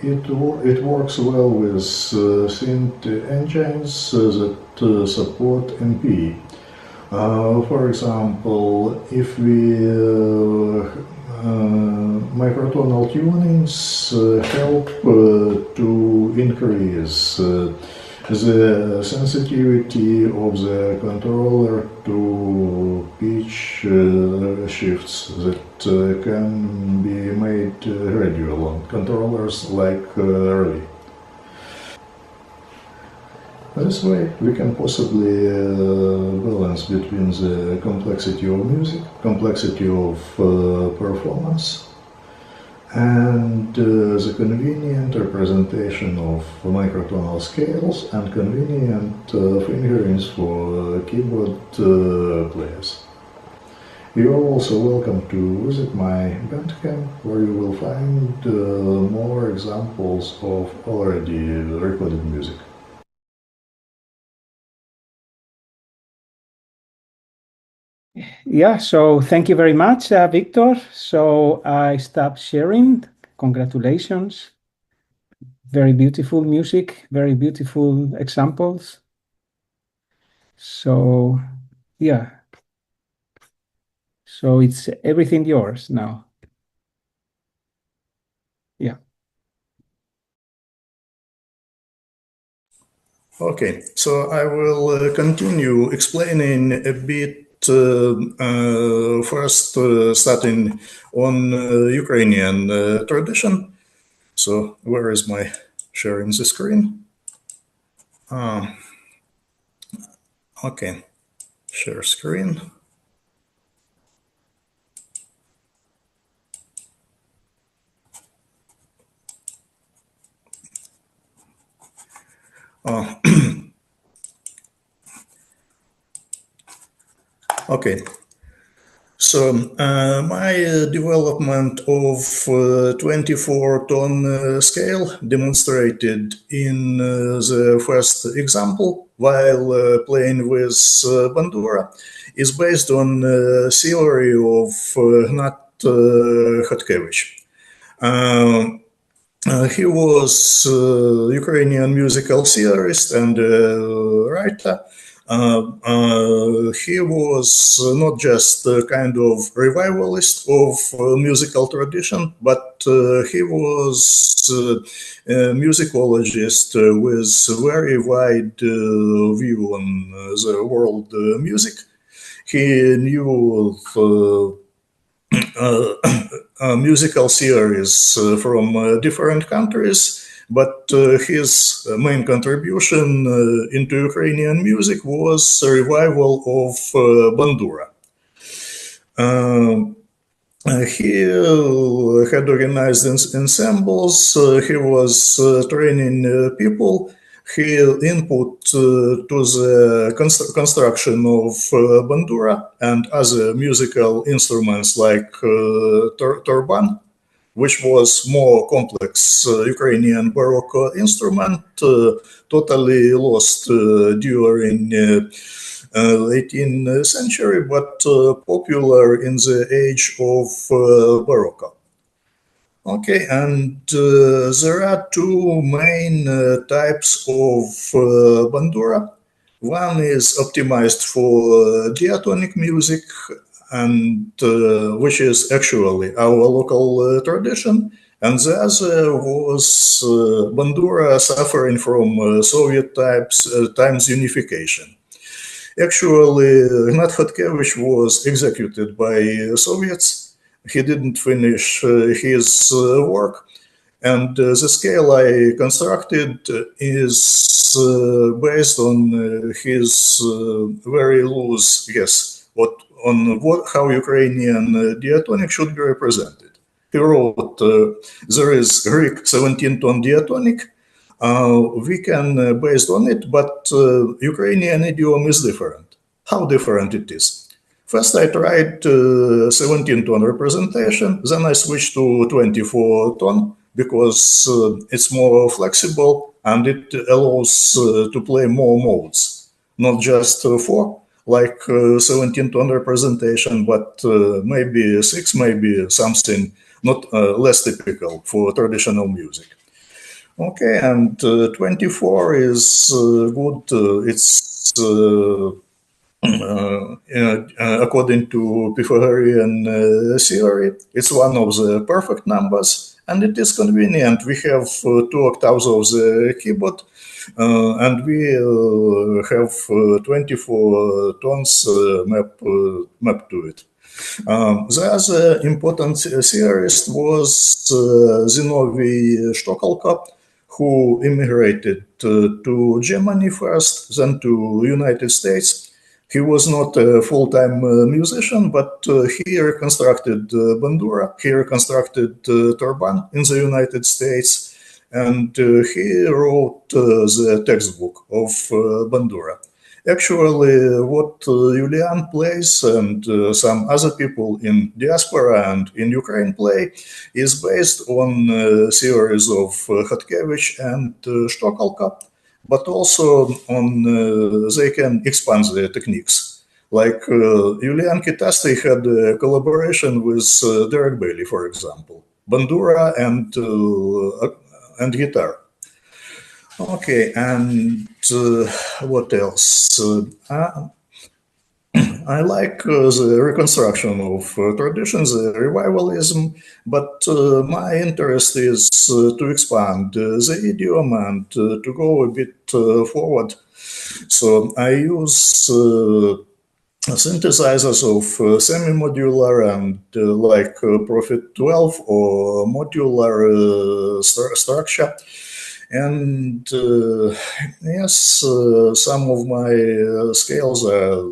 it works well with synth engines that support MPE. For example, if we microtonal tunings help to increase the sensitivity of the controller to pitch shifts that can be made gradual on controllers like early. This way we can possibly balance between the complexity of music, complexity of performance, and the convenient representation of microtonal scales and convenient fingerings for keyboard players. You are also welcome to visit my Bandcamp, where you will find more examples of already recorded music. Yeah, so thank you very much, Viktor. So I stopped sharing. Congratulations. Very beautiful music, very beautiful examples. So, yeah. So it's everything yours now. Yeah. Okay, so I will continue explaining a bit first starting on Ukrainian tradition. So where is my sharing the screen? Okay, share screen. Okay, so my development of 24-tone scale demonstrated in the first example while playing with bandura is based on theory of Gnat Hotkevich. He was Ukrainian musical theorist and writer. He was not just a kind of revivalist of musical tradition, but he was a musicologist with very wide view on the world music. He knew musical theories from different countries, but his main contribution into Ukrainian music was a revival of bandura. He had organized ensembles, he was training people, he input to the construction of bandura and other musical instruments like turban, which was more complex Ukrainian Baroque instrument, totally lost during 18th century, but popular in the age of Baroque. Okay, and there are two main types of bandura. One is optimized for diatonic music, and which is actually our local tradition. And the other was bandura suffering from Soviet times unification. Actually, Ignat Hotkevich was executed by Soviets. He didn't finish his work, and the scale I constructed is based on his very loose guess how Ukrainian diatonic should be represented. He wrote, there is Greek 17-tone diatonic. We can based on it, but Ukrainian idiom is different. How different it is? First, I tried 17-tone representation, then I switched to 24-tone because it's more flexible and it allows to play more modes, not just four, like 17-tone representation, but maybe six, maybe something not less typical for traditional music. Okay, and 24 is good. It's according to Pythagorean theory, it's one of the perfect numbers, and it is convenient. We have 2 octaves of the keyboard, and we have 24 tones mapped to it. The other important theorist was Zinovy Shtokalka, who immigrated to Germany first, then to United States. He was not a full-time musician, but he reconstructed bandura, he reconstructed turban in the United States, and he wrote the textbook of bandura. Actually, what Julian plays and some other people in diaspora and in Ukraine play is based on a series of Khatkevich and Stokalka, but also on they can expand their techniques. Like Julian Kitasti had a collaboration with Derek Bailey, for example, bandura and guitar. Okay, and what else? I like the reconstruction of traditions, revivalism, but my interest is to expand the idiom and to go a bit forward. So I use synthesizers of semi-modular and like Prophet 12 or modular structure. And yes, some of my scales are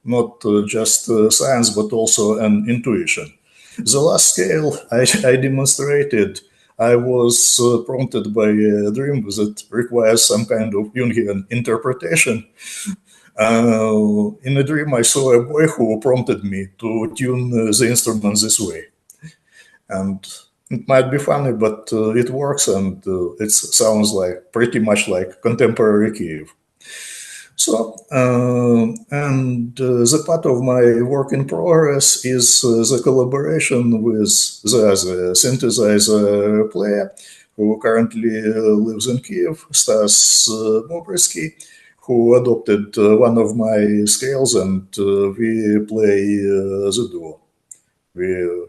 not just science, but also an intuition. The last scale I demonstrated, I was prompted by a dream that requires some kind of Jungian interpretation. In a dream, I saw a boy who prompted me to tune the instrument this way. And it might be funny, but it works, and it sounds like pretty much like contemporary Kiev. So, the part of my work in progress is the collaboration with the other synthesizer player who currently lives in Kiev, Stas Bobrisky, who adopted one of my scales, and we play the duo. We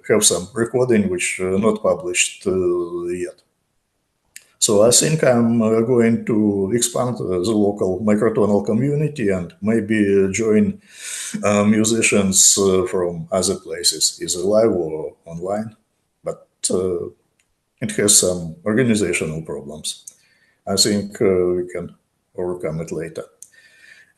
have some recording which not published yet. So I think I'm going to expand the local microtonal community and maybe join musicians from other places, either live or online. But it has some organizational problems. I think we can overcome it later.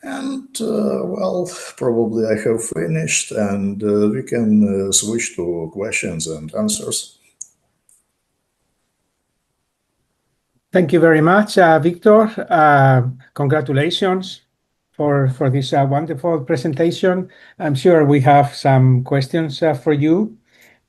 And well, probably I have finished, and we can switch to questions and answers. Thank you very much, Viktor. Congratulations for this wonderful presentation. I'm sure we have some questions for you.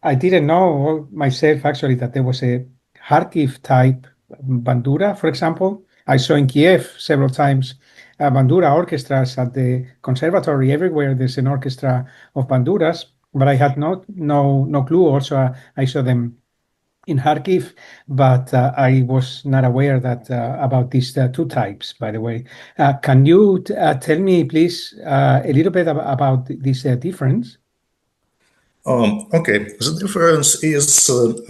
I didn't know myself, actually, that there was a Kharkiv type bandura, for example. I saw in Kiev several times bandura orchestras at the conservatory. Everywhere there's an orchestra of banduras, but I had no clue. Also, I saw them in Kharkiv, but I was not aware that about these two types, by the way. Can you tell me, please, a little bit about this difference? Okay, the difference is that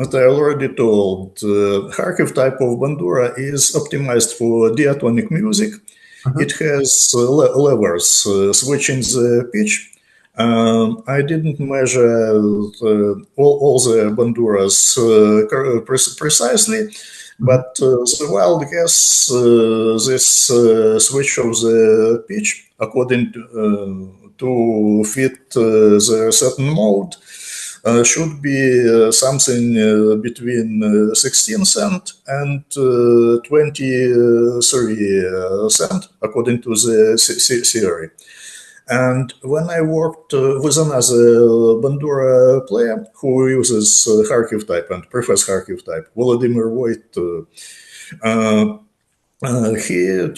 as I already told, Kharkiv type of bandura is optimized for diatonic music. It has levers switching the pitch. I didn't measure all the banduras precisely, but the wild guess, this switch of the pitch according to fit the certain mode should be something between 16 cent and 23 cent according to the theory. And when I worked with another bandura player who uses Kharkiv type and prefers Kharkiv type, Volodymyr Voit, he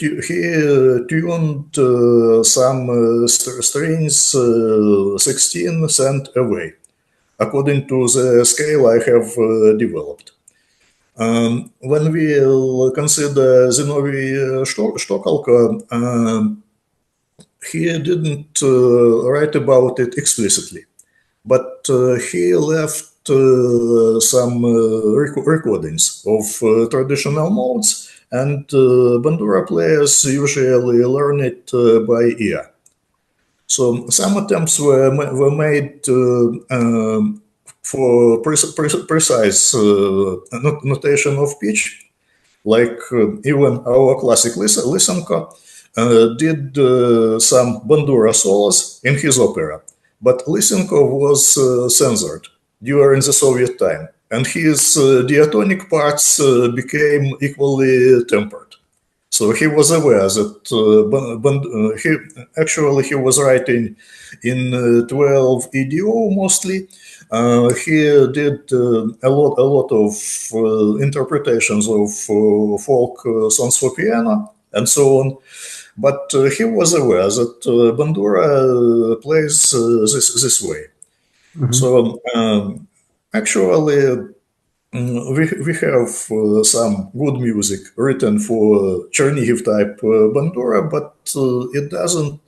tuned some strings 16 cent away, according to the scale I have developed. When we consider Zinovy Stokalka, he didn't write about it explicitly, but he left some recordings of traditional modes, and bandura players usually learn it by ear. So some attempts were made for precise notation of pitch, like even our classic Lysenko did some bandura solos in his opera, but Lysenko was censored during the Soviet time. and his diatonic parts became equally tempered. So he was aware that he was writing in 12 EDO mostly. He did a lot of interpretations of folk songs for piano and so on. But he was aware that Bandura plays this way. Mhm. So actually, we have some good music written for Chernihiv type bandura, but it doesn't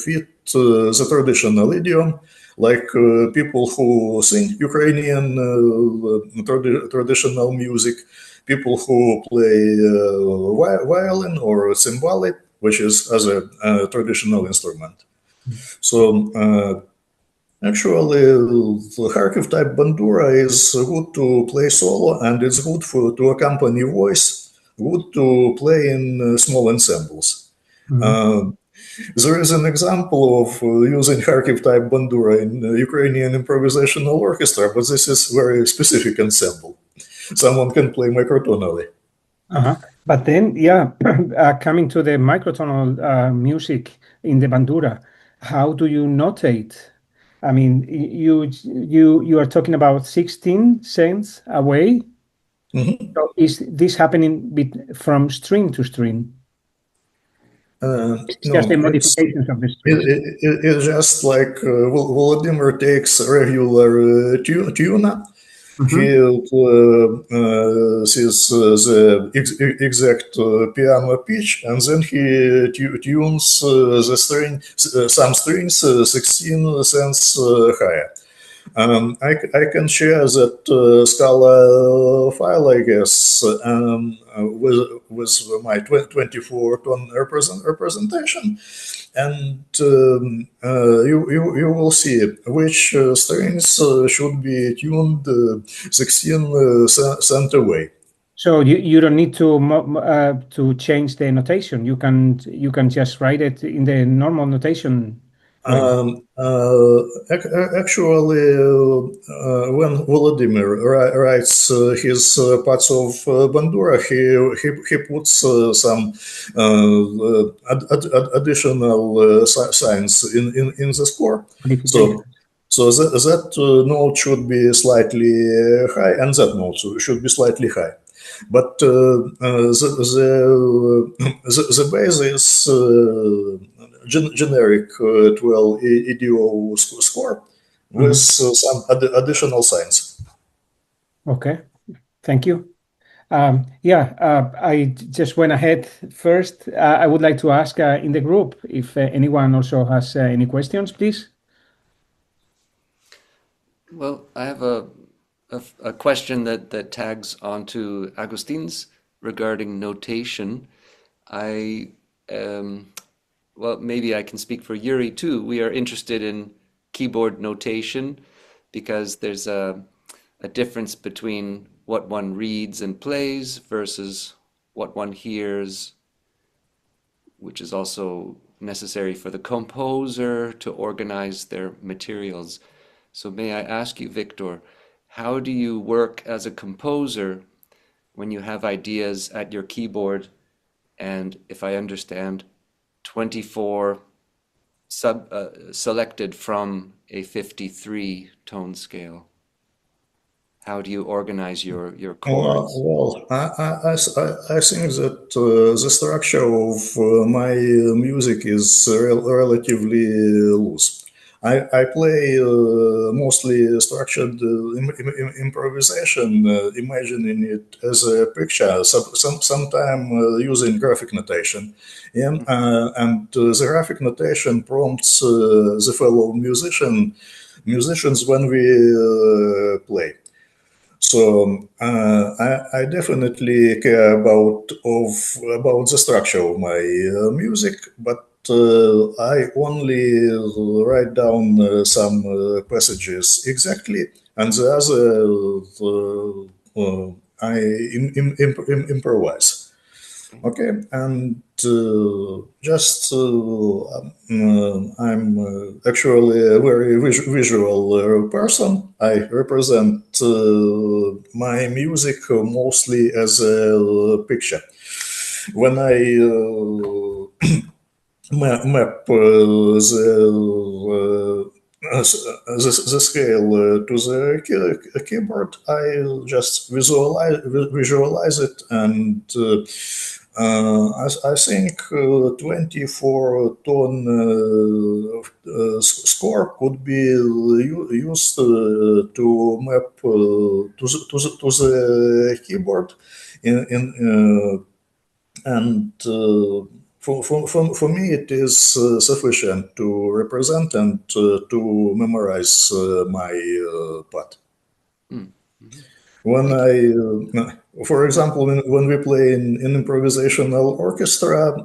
fit the traditional idiom. Like people who sing Ukrainian traditional music, people who play violin or cymbali, which is as a traditional instrument. So actually, the Kharkiv type bandura is good to play solo, and it's good to accompany voice, good to play in small ensembles. Mhm. There is an example of using Kharkiv type bandura in Ukrainian improvisational orchestra, but this is very specific ensemble. Someone can play microtonally. Uh-huh. But then, yeah, coming to the microtonal music in the bandura, how do you notate? I mean, you are talking about 16 cents away. Mhm. So is this happening from string to string? It's just No, the modifications of the strings. it's just like Volodymyr takes regular tuna. He Mhm. sees the exact piano pitch, and then he tunes the string, some strings 16 cents higher. I can share that Scala file, I guess, with my 24-tone representation, and you will see which strings should be tuned 16 cent away. So you don't need to change the notation. You can just write it in the normal notation way. Actually, when Volodymyr writes his parts of Bandura, he puts some additional signs in the score. Modification. So that note should be slightly high, and that note should be slightly high. But the base is generic 12 EDO score with some additional signs. Okay, thank you. Yeah, I just went ahead first. I would like to ask in the group if anyone also has any questions, please. Well, I have a question that tags onto Agustin's regarding notation. I well, maybe I can speak for Yuri too. We are interested in keyboard notation because there's a difference between what one reads and plays versus what one hears, which is also necessary for the composer to organize their materials. So may I ask you, Viktor, how do you work as a composer when you have ideas at your keyboard and, if I understand, 24 selected from a 53 tone scale? How do you organize your chords? Well, I think that the structure of my music is relatively loose. I play mostly structured improvisation, imagining it as a picture, sometime using graphic notation. And the graphic notation prompts the fellow musicians when we play. So I definitely care about the structure of my music, but I only write down some passages exactly, and the other I improvise. Okay, and I'm actually a very visual person. I represent my music mostly as a picture. When I map the scale to the keyboard, I just visualize it, and I think 24-tone score could be used to map to the keyboard and for me, it is sufficient to represent and to memorize my part. When for example, when we play in improvisational orchestra,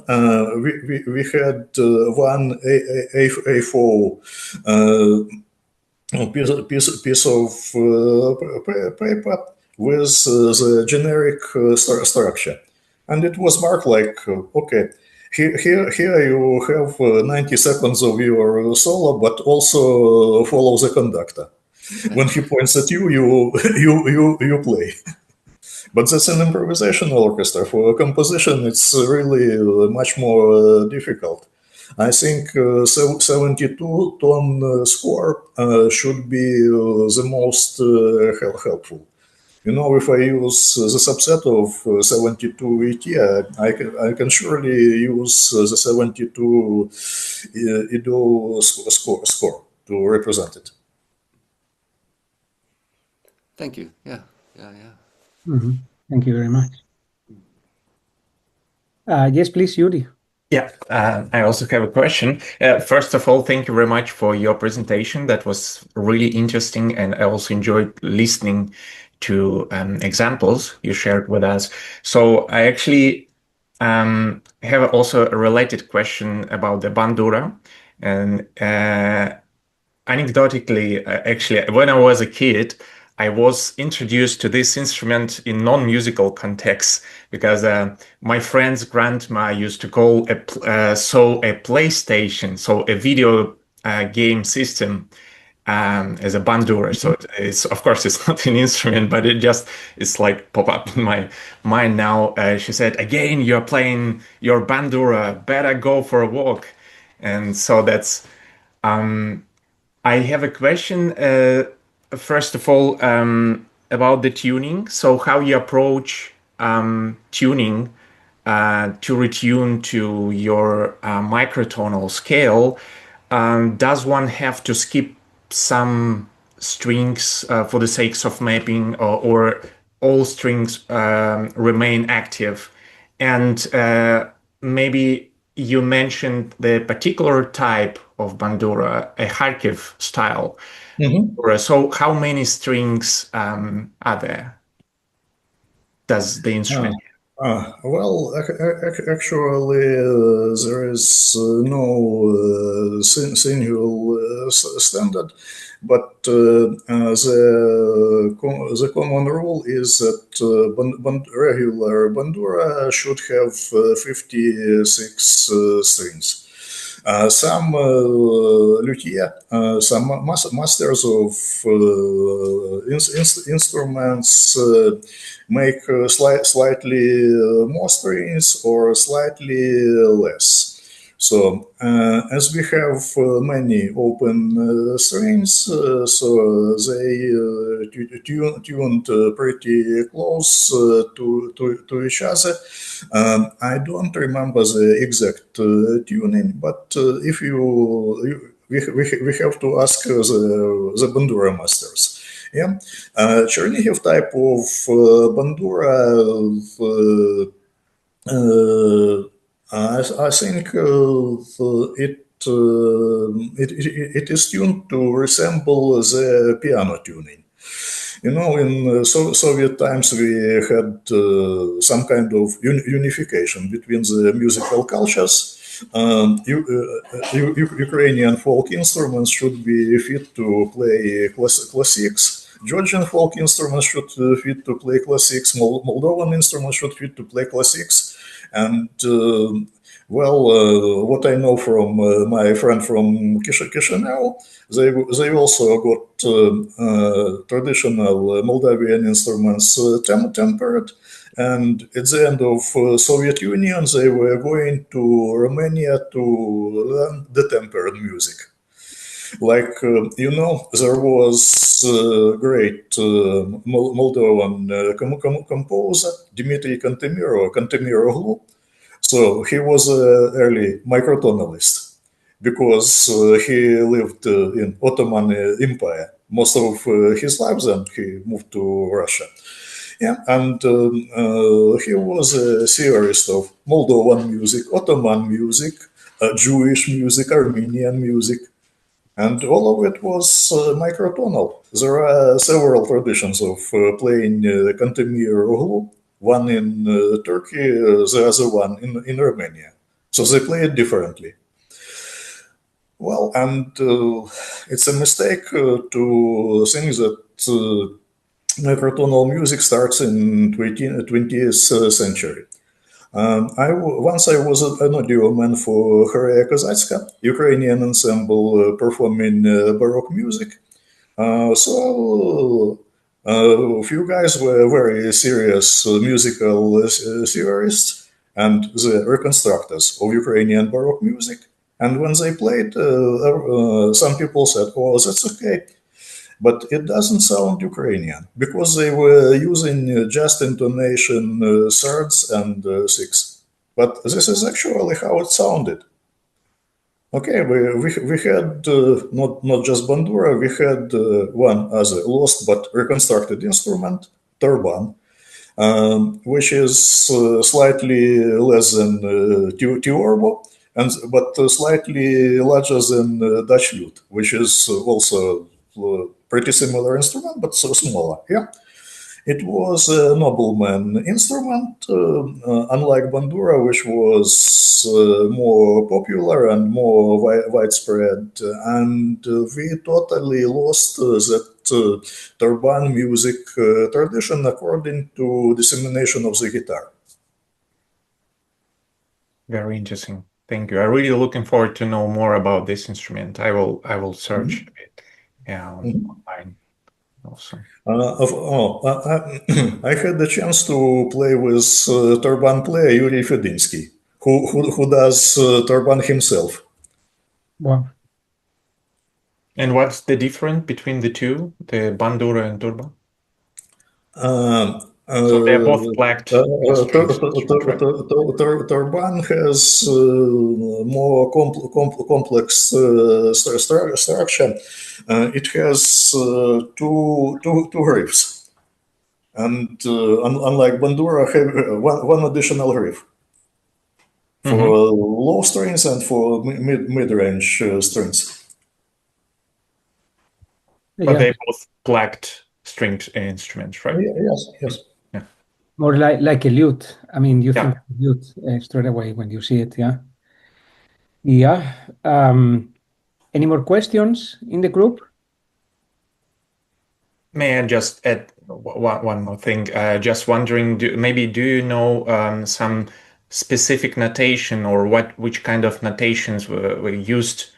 we had one A4 piece of paper with the generic structure. And it was marked like, okay, here you have 90 seconds of your solo, but also follow the conductor. When he points at you, you play. But that's an improvisational orchestra. For a composition, it's really much more difficult. I think 72-tone score should be the most helpful. You know, if I use the subset of 72 ET, I can surely use the 72 IDO score to represent it. Thank you. Yeah. Thank you very much. Yes, please, Yuri. Yeah, I also have a question. First of all, thank you very much for your presentation. That was really interesting, and I also enjoyed listening to examples you shared with us. So I actually have also a related question about the bandura. And anecdotally, actually, when I was a kid, I was introduced to this instrument in non-musical contexts because my friend's grandma used to call a PlayStation, so a video game system, as a bandura. So it's, of course, it's not an instrument, but it's like pop up in my mind now. She said, "Again, you're playing your bandura. Better go for a walk." And so that's. I have a question, first of all, about the tuning. So how you approach tuning to retune to your microtonal scale. Does one have to skip some strings for the sakes of mapping, or all strings remain active? And maybe you mentioned the particular type of bandura, a Kharkiv style. So how many strings are there? Does the instrument well, actually, there is no single standard, but the common rule is that regular bandura should have 56 strings. Some luthier, some masters of instruments make slightly more strings or slightly less. So as we have many open strings, so they tuned pretty close to each other. I don't remember the exact tuning, but if we have to ask the bandura masters. Yeah, Chernihiv type of bandura. I think it is tuned to resemble the piano tuning. You know, in Soviet times, we had some kind of unification between the musical cultures. Ukrainian folk instruments should be fit to play classics, Georgian folk instruments should fit to play classics, Moldovan instruments should fit to play classics, and what I know from my friend from Chisinau, they also got traditional Moldavian instruments tempered, and at the end of Soviet Union, they were going to Romania to learn the tempered music. Like, there was a great Moldovan composer, Dmitry Kantemiroglu. So he was an early microtonalist because he lived in Ottoman Empire most of his life, and he moved to Russia. Yeah, and he was a theorist of Moldovan music, Ottoman music, Jewish music, Armenian music, and all of it was microtonal. There are several traditions of playing Kantemir Oghlu, one in Turkey, the other one in Romania. So they play it differently. Well, and it's a mistake to think that microtonal music starts in 20th century. Once I was an audio man for Horea Kozatska, Ukrainian ensemble performing Baroque music. So a few guys were very serious musical theorists and the reconstructors of Ukrainian Baroque music. And when they played, some people said, "Oh, that's okay." But it doesn't sound Ukrainian because they were using just intonation thirds and sixths. But this is actually how it sounded. Okay, we had not just bandura, we had one other lost but reconstructed instrument, turban, which is slightly less than Tiorbo, but slightly larger than Dutch lute, which is also pretty similar instrument, but so smaller. Yeah, it was a nobleman instrument, unlike bandura, which was more popular and more widespread. And we totally lost that turban music tradition according to dissemination of the guitar. Very interesting. Thank you. I'm really looking forward to know more about this instrument. I will search a bit. Yeah, online also. I had the chance to play with turban player Yuri Fedinsky, who does turban himself. Wow. And what's the difference between the two, the bandura and turban? So they're both blacked instruments, right? Turban has more complex structure. It has two riffs, and unlike bandura, have one additional riff for low strings and for mid-range strings. But they're both blacked stringed instruments, right? Yes. Yeah. More like a lute. I mean, you think of lute straight away when you see it, yeah? Yeah. Any more questions in the group? May I just add one more thing? Just wondering, do you know some specific notation or which kind of notations were used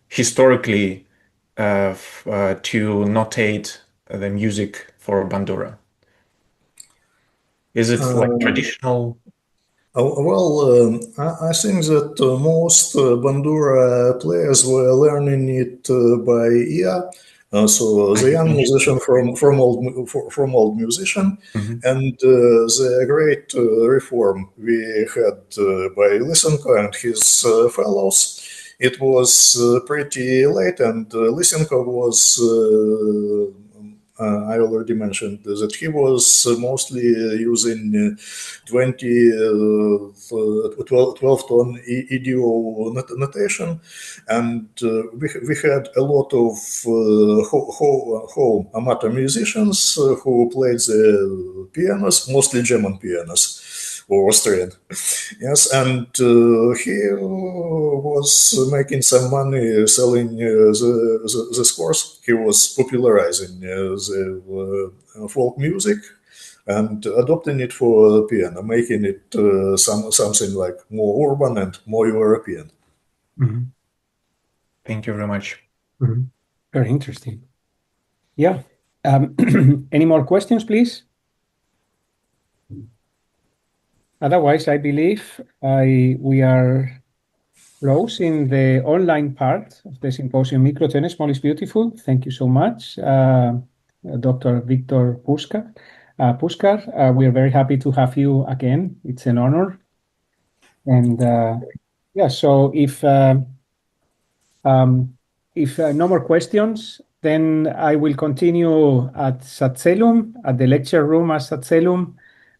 historically to notate the music for bandura? Is it like traditional? I think that most bandura players were learning it by ear. So the young musician from old musician, and the great reform we had by Lysenko and his fellows. It was pretty late, and Lysenko was. I already mentioned that he was mostly using 12-tone EDO notation, and we had a lot of home amateur musicians who played the pianos, mostly German pianos, or Austrian. Yes, and he was making some money selling this course. He was popularizing the folk music and adopting it for piano, making it something like more urban and more European. Mm-hmm. Thank you very much. Mm-hmm. Very interesting. Yeah. Any more questions, please? Otherwise, I believe we are closing the online part of the symposium. Mikrotöne, Small is Beautiful. Thank you so much, Dr. Viktor Pushkar. We are very happy to have you again. It's an honor. And yeah, so if no more questions, then I will continue at Satselum, at the lecture room at Satselum,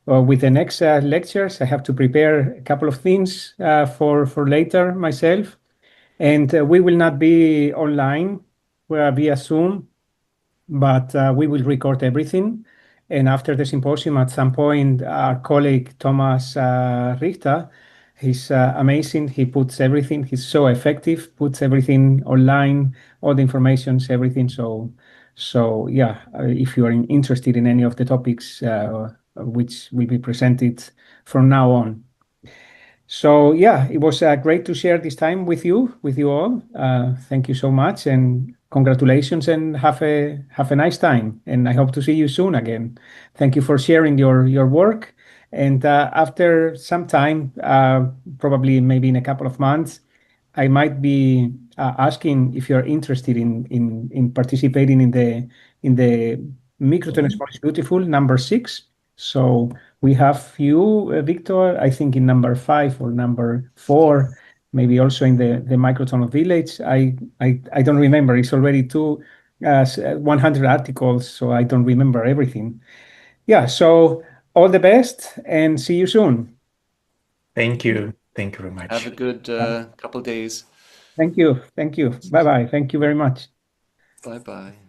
with the next lectures. I have to prepare a couple of things for later myself. And we will not be online via Zoom, but we will record everything. And after the symposium, at some point, our colleague Thomas Richter, he's amazing. He puts everything, he's so effective, puts everything online, all the informations, everything. So yeah, if you are interested in any of the topics which will be presented from now on. So yeah, it was great to share this time with you all. Thank you so much, and congratulations, and have a nice time. And I hope to see you soon again. Thank you for sharing your work. And after some time, probably maybe in a couple of months, I might be asking if you're interested in participating in the Microtonal is Beautiful number 6. So we have you, Victor, I think in number 5 or number 4, maybe also in the Microtonal Village. I don't remember. It's already 100 articles, so I don't remember everything. Yeah, so all the best and see you soon. Thank you. Thank you very much. Have a good couple days. Thank you. Thank you. Bye-bye. Thank you very much. Bye-bye.